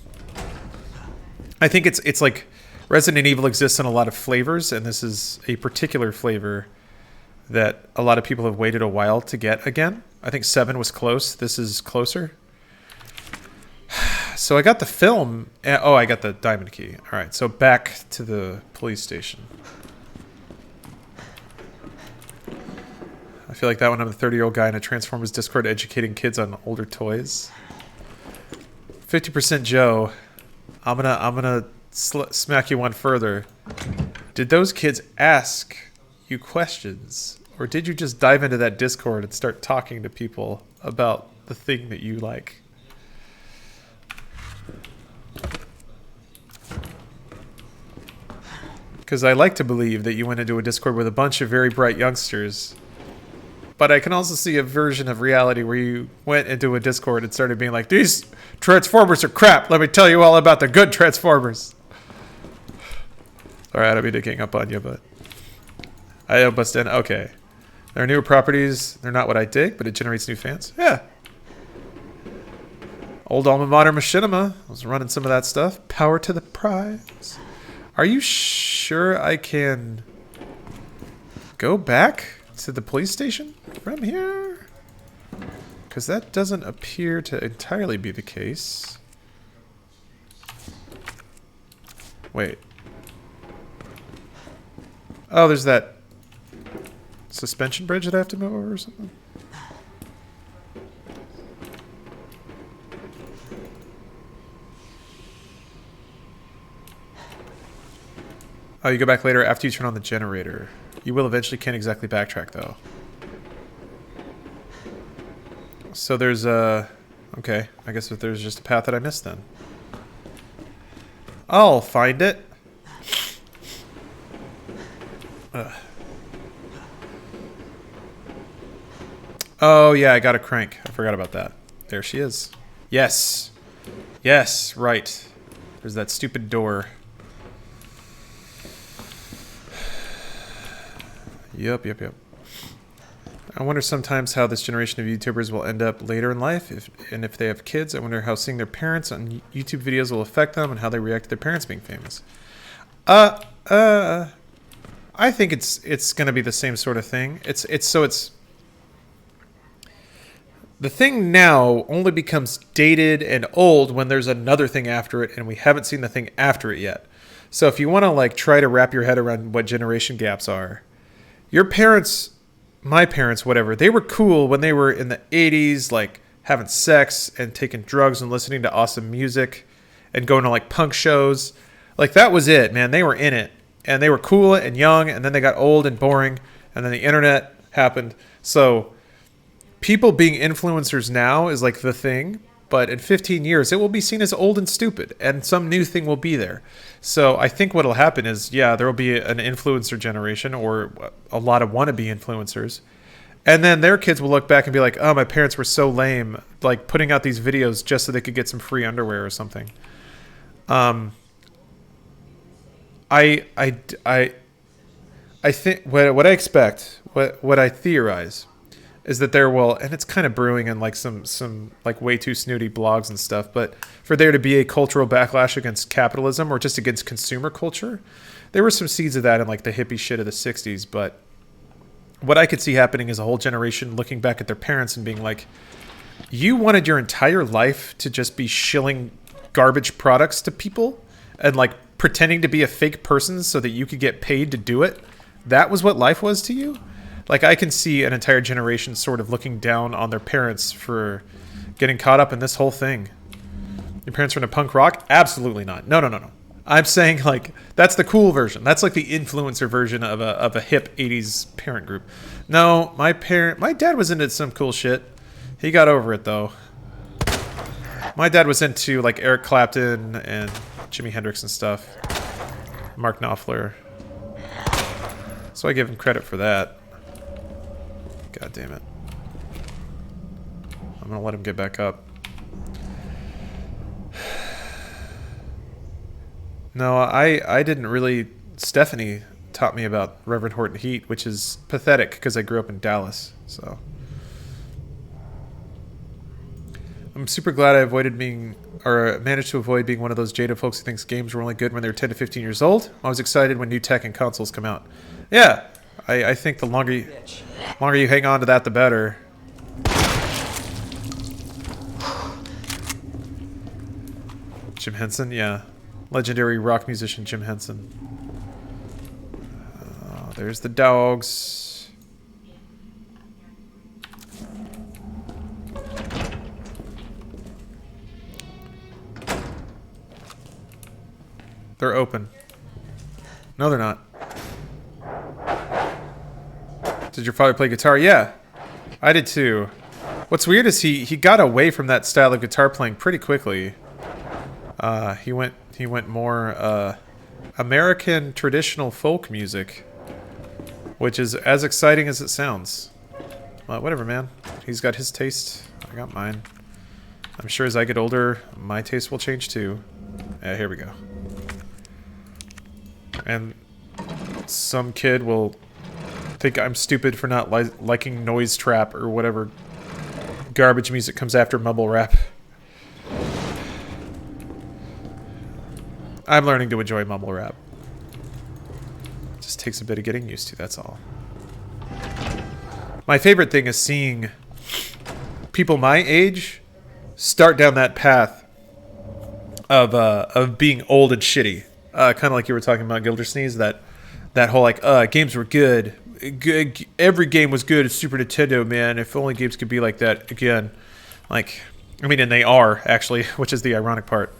I think it's like Resident Evil exists in a lot of flavors, and this is a particular flavor that a lot of people have waited a while to get again. I think 7 was close. This is closer. So I got the film. Oh, I got the diamond key. All right, so back to the police station. I feel like that one, I'm a 30-year-old guy in a Transformers Discord educating kids on older toys. 50% Joe. I'm gonna smack you one further. Did those kids ask you questions, or did you just dive into that Discord and start talking to people about the thing that you like? Because I like to believe that you went into a Discord with a bunch of very bright youngsters, but I can also see a version of reality where you went into a Discord and started being like, these Transformers are crap. Let me tell you all about the good Transformers. Alright, I'll be digging up on you, but I bust in. Okay. There are newer properties. They're not what I dig, but it generates new fans. Yeah. Old alma mater machinima. I was running some of that stuff. Power to the prize. Are you sure I can go back to the police station from here? Because that doesn't appear to entirely be the case. Wait. Oh, there's that suspension bridge that I have to move over or something? Oh, you go back later after you turn on the generator. You will eventually, can't exactly backtrack though. So there's a... Okay, I guess if there's just a path that I missed then. I'll find it. Ugh. Oh yeah, I got a crank. I forgot about that. There she is. Yes. Yes, right. There's that stupid door. Yep. I wonder sometimes how this generation of YouTubers will end up later in life, if they have kids. I wonder how seeing their parents on YouTube videos will affect them and how they react to their parents being famous. I think it's going to be the same sort of thing. It's the thing now only becomes dated and old when there's another thing after it, and we haven't seen the thing after it yet. So if you want to like try to wrap your head around what generation gaps are, your parents, my parents, whatever, they were cool when they were in the 80s, like having sex and taking drugs and listening to awesome music and going to like punk shows. Like that was it, man. They were in it and they were cool and young, and then they got old and boring, and then the internet happened. So people being influencers now is like the thing, but in 15 years it will be seen as old and stupid, and some new thing will be there. So I think what'll happen is, yeah, there will be an influencer generation or a lot of wannabe influencers, and then their kids will look back and be like, oh, my parents were so lame, like putting out these videos just so they could get some free underwear or something. I think what I expect, what I theorize, is that there will, and it's kind of brewing in like some like way too snooty blogs and stuff, but for there to be a cultural backlash against capitalism or just against consumer culture. There were some seeds of that in like the hippie shit of the 60s, but what I could see happening is a whole generation looking back at their parents and being like, you wanted your entire life to just be shilling garbage products to people and like pretending to be a fake person so that you could get paid to do it. That was what life was to you? Like, I can see an entire generation sort of looking down on their parents for getting caught up in this whole thing. Your parents were into punk rock? Absolutely not. No. I'm saying like that's the cool version. That's like the influencer version of a hip 80s parent group. No, my dad was into some cool shit. He got over it though. My dad was into like Eric Clapton and Jimi Hendrix and stuff. Mark Knopfler. So I give him credit for that. God damn it. I'm gonna let him get back up. No, I didn't really... Stephanie taught me about Reverend Horton Heat, which is pathetic because I grew up in Dallas, so... I'm super glad I avoided being... or managed to avoid being one of those jaded folks who thinks games were only good when they were 10 to 15 years old. I was excited when new tech and consoles come out. Yeah, I think the longer you hang on to that, the better. Jim Henson, yeah. Legendary rock musician Jim Henson. There's the dogs. They're open. No, they're not. Did your father play guitar? Yeah, I did too. What's weird is he got away from that style of guitar playing pretty quickly. He went more American traditional folk music, which is as exciting as it sounds. Well, whatever, man. He's got his taste. I got mine. I'm sure as I get older, my taste will change too. Yeah, here we go. And some kid will think I'm stupid for not liking noise trap or whatever garbage music comes after mumble rap. I'm learning to enjoy mumble rap. It just takes a bit of getting used to, that's all. My favorite thing is seeing people my age start down that path of being old and shitty. Kind of like you were talking about Gildersleeve, that whole like, games were good. Every game was good at Super Nintendo, man. If only games could be like that again. Like, I mean, and they are, actually, which is the ironic part.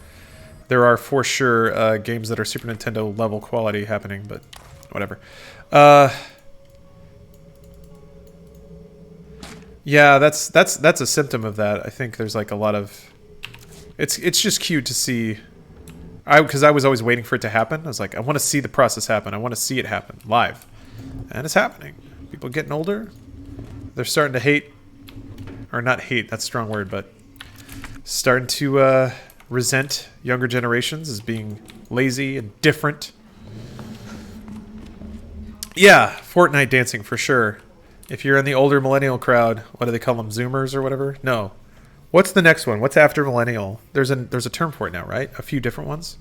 There are, for sure, games that are Super Nintendo level quality happening, but whatever. Yeah, that's a symptom of that. I think there's like a lot of... It's just cute to see... Because I was always waiting for it to happen. I was like, I want to see the process happen. I want to see it happen live. And it's happening. People getting older. They're starting to hate... Or not hate, that's a strong word, but... Starting to resent younger generations as being lazy and different. Yeah, Fortnite dancing for sure. If you're in the older millennial crowd, what do they call them? Zoomers or whatever? No. What's the next one? What's after millennial? There's a term for it now, right? A few different ones.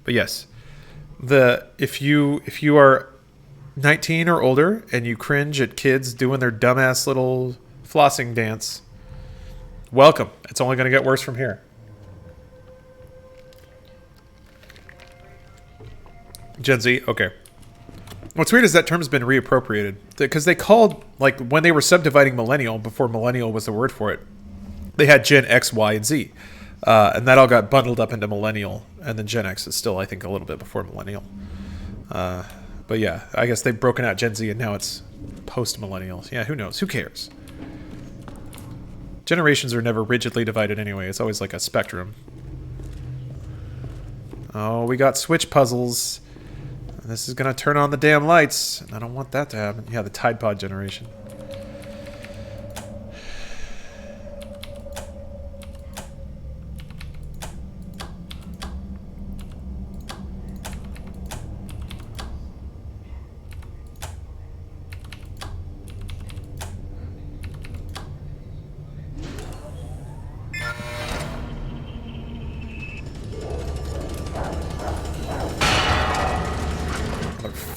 But yes. If you are 19 or older and you cringe at kids doing their dumbass little flossing dance, welcome. It's only going to get worse from here. Gen Z, okay. What's weird is that term's been reappropriated. Because they called, like, when they were subdividing millennial, before millennial was the word for it, they had Gen X, Y, and Z. And that all got bundled up into millennial. And then Gen X is still, I think, a little bit before millennial. But yeah, I guess they've broken out Gen Z and now it's post-millennial. Yeah, who knows? Who cares? Generations are never rigidly divided anyway. It's always like a spectrum. Oh, we got Switch puzzles. This is going to turn on the damn lights. And I don't want that to happen. Yeah, the Tide Pod generation.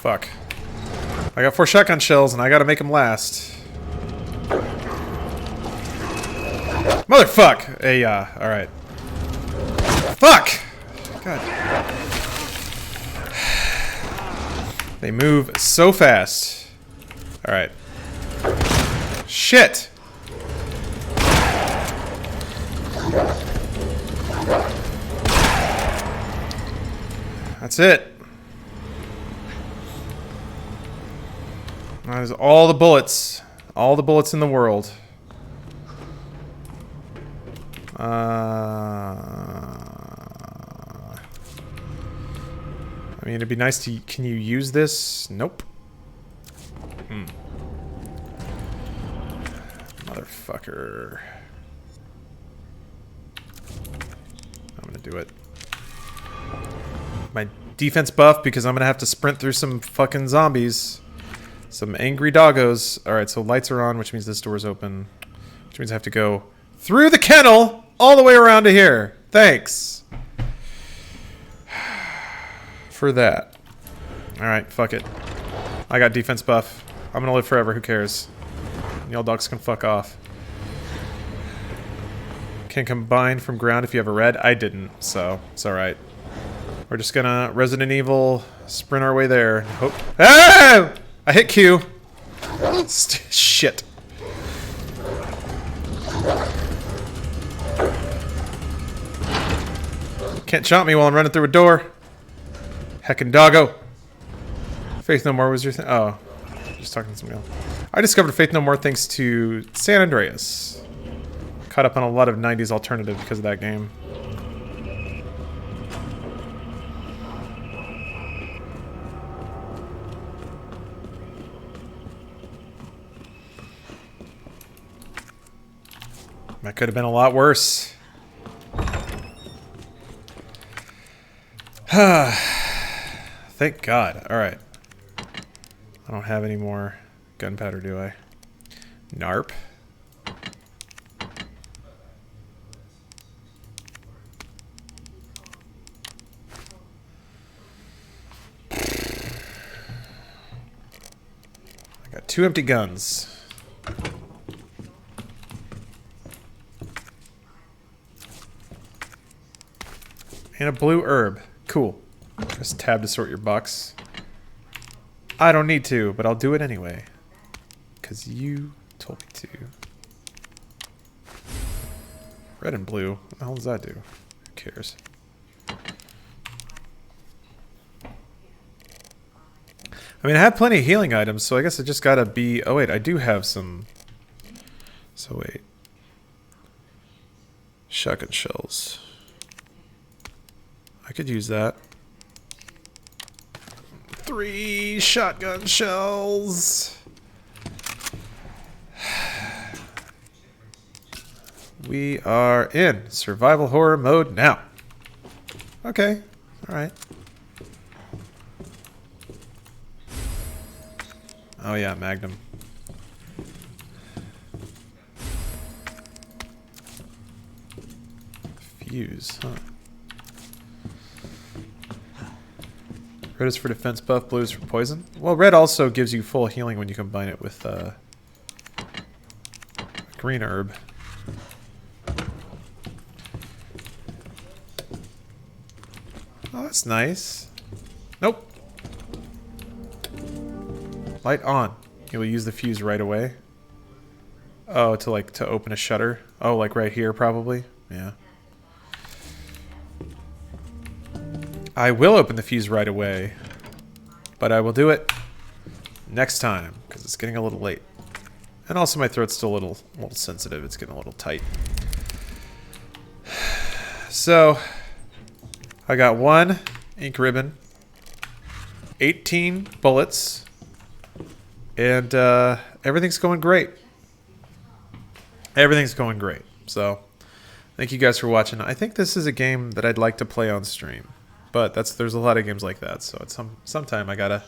Fuck. I got 4 shotgun shells and I gotta make them last. Motherfuck! Hey, alright. Fuck! God. They move so fast. Alright. Shit! That's it. That is all the bullets. All the bullets in the world. I mean, it'd be nice to... Can you use this? Nope. Motherfucker. I'm gonna do it. My defense buff because I'm gonna have to sprint through some fucking zombies. Some angry doggos. Alright, so lights are on, which means this door's open. Which means I have to go through the kennel all the way around to here. Thanks. For that. Alright, fuck it. I got defense buff. I'm gonna live forever, who cares? Y'all dogs can fuck off. Can combine from ground if you have a red. I didn't, so it's alright. We're just gonna Resident Evil sprint our way there. Hope. Ah! I hit Q. Shit. Can't chomp me while I'm running through a door. Heckin' doggo. Faith No More was your thing. Oh, just talking to somebody else. I discovered Faith No More thanks to San Andreas. Caught up on a lot of 90s alternative because of that game. That could have been a lot worse. Thank God. Alright. I don't have any more gunpowder, do I? Narp. I got 2 empty guns. And a blue herb. Cool. Press tab to sort your box. I don't need to, but I'll do it anyway. Because you told me to. Red and blue. What the hell does that do? Who cares? I mean, I have plenty of healing items, so I guess I just gotta be... Oh, wait, I do have some... So, wait. Shotgun shells. I could use that. 3 shotgun shells. We are in survival horror mode now. Okay, alright. Oh yeah, Magnum. Fuse, huh? Red is for defense buff, blue is for poison. Well, red also gives you full healing when you combine it with green herb. Oh, that's nice. Nope. Light on. You will use the fuse right away. Oh, to open a shutter. Oh, like right here probably. Yeah. I will open the fuse right away, but I will do it next time because it's getting a little late, and also my throat's still a little sensitive. It's getting a little tight. So, I got 1 ink ribbon, 18 bullets, and everything's going great. Everything's going great. So, thank you guys for watching. I think this is a game that I'd like to play on stream. But there's a lot of games like that, so it's sometime I gotta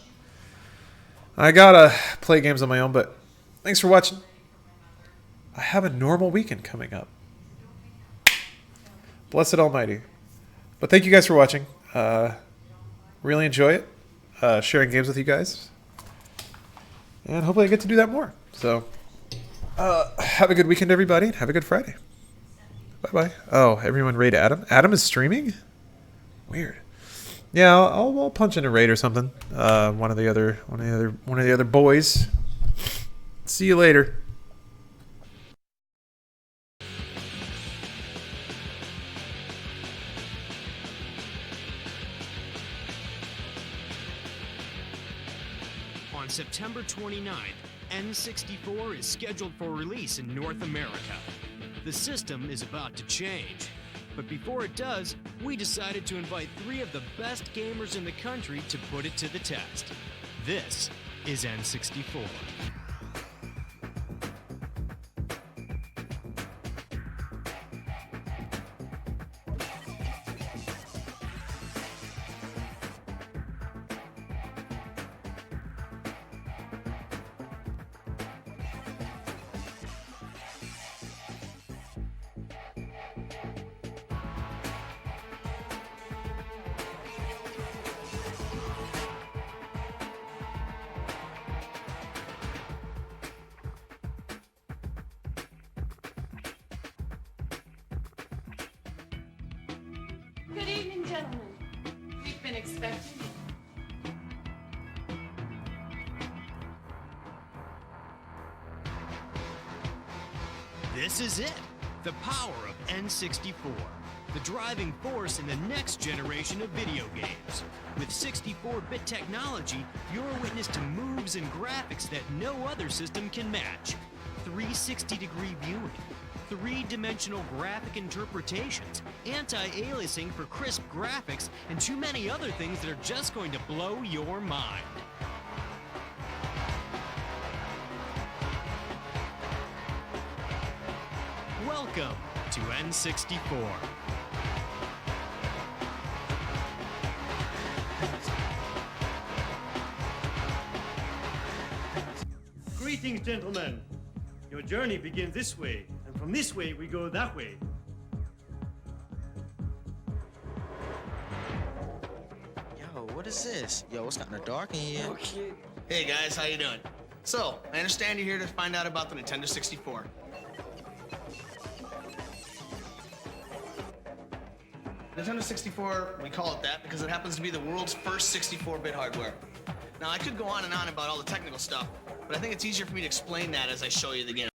play games on my own. But thanks for watching. I have a normal weekend coming up. Blessed Almighty. But thank you guys for watching. Really enjoy it. Sharing games with you guys, and hopefully I get to do that more. So have a good weekend, everybody, and have a good Friday. Bye bye. Oh, everyone raid Adam. Adam is streaming. Weird. Yeah, I'll punch in a raid or something. One of the other boys. See you later. September 29th, N64 is scheduled for release in North America. The system is about to change. But before it does, we decided to invite 3 of the best gamers in the country to put it to the test. This is N64. Good evening, gentlemen. We've been expecting you. This is it, the power of N64, the driving force in the next generation of video games. With 64-bit technology, you're witness to moves and graphics that no other system can match. 360-degree viewing, 3-dimensional graphic interpretations, anti-aliasing for crisp graphics, and too many other things that are just going to blow your mind. Welcome to N64. Greetings, gentlemen. Your journey begins this way, and from this way we go that way. Yo, what is this? Yo, it's kinda dark in here. Okay. Hey guys, how you doing? So, I understand you're here to find out about the Nintendo 64. Nintendo 64, we call it that because it happens to be the world's first 64-bit hardware. Now, I could go on and on about all the technical stuff, but I think it's easier for me to explain that as I show you the game.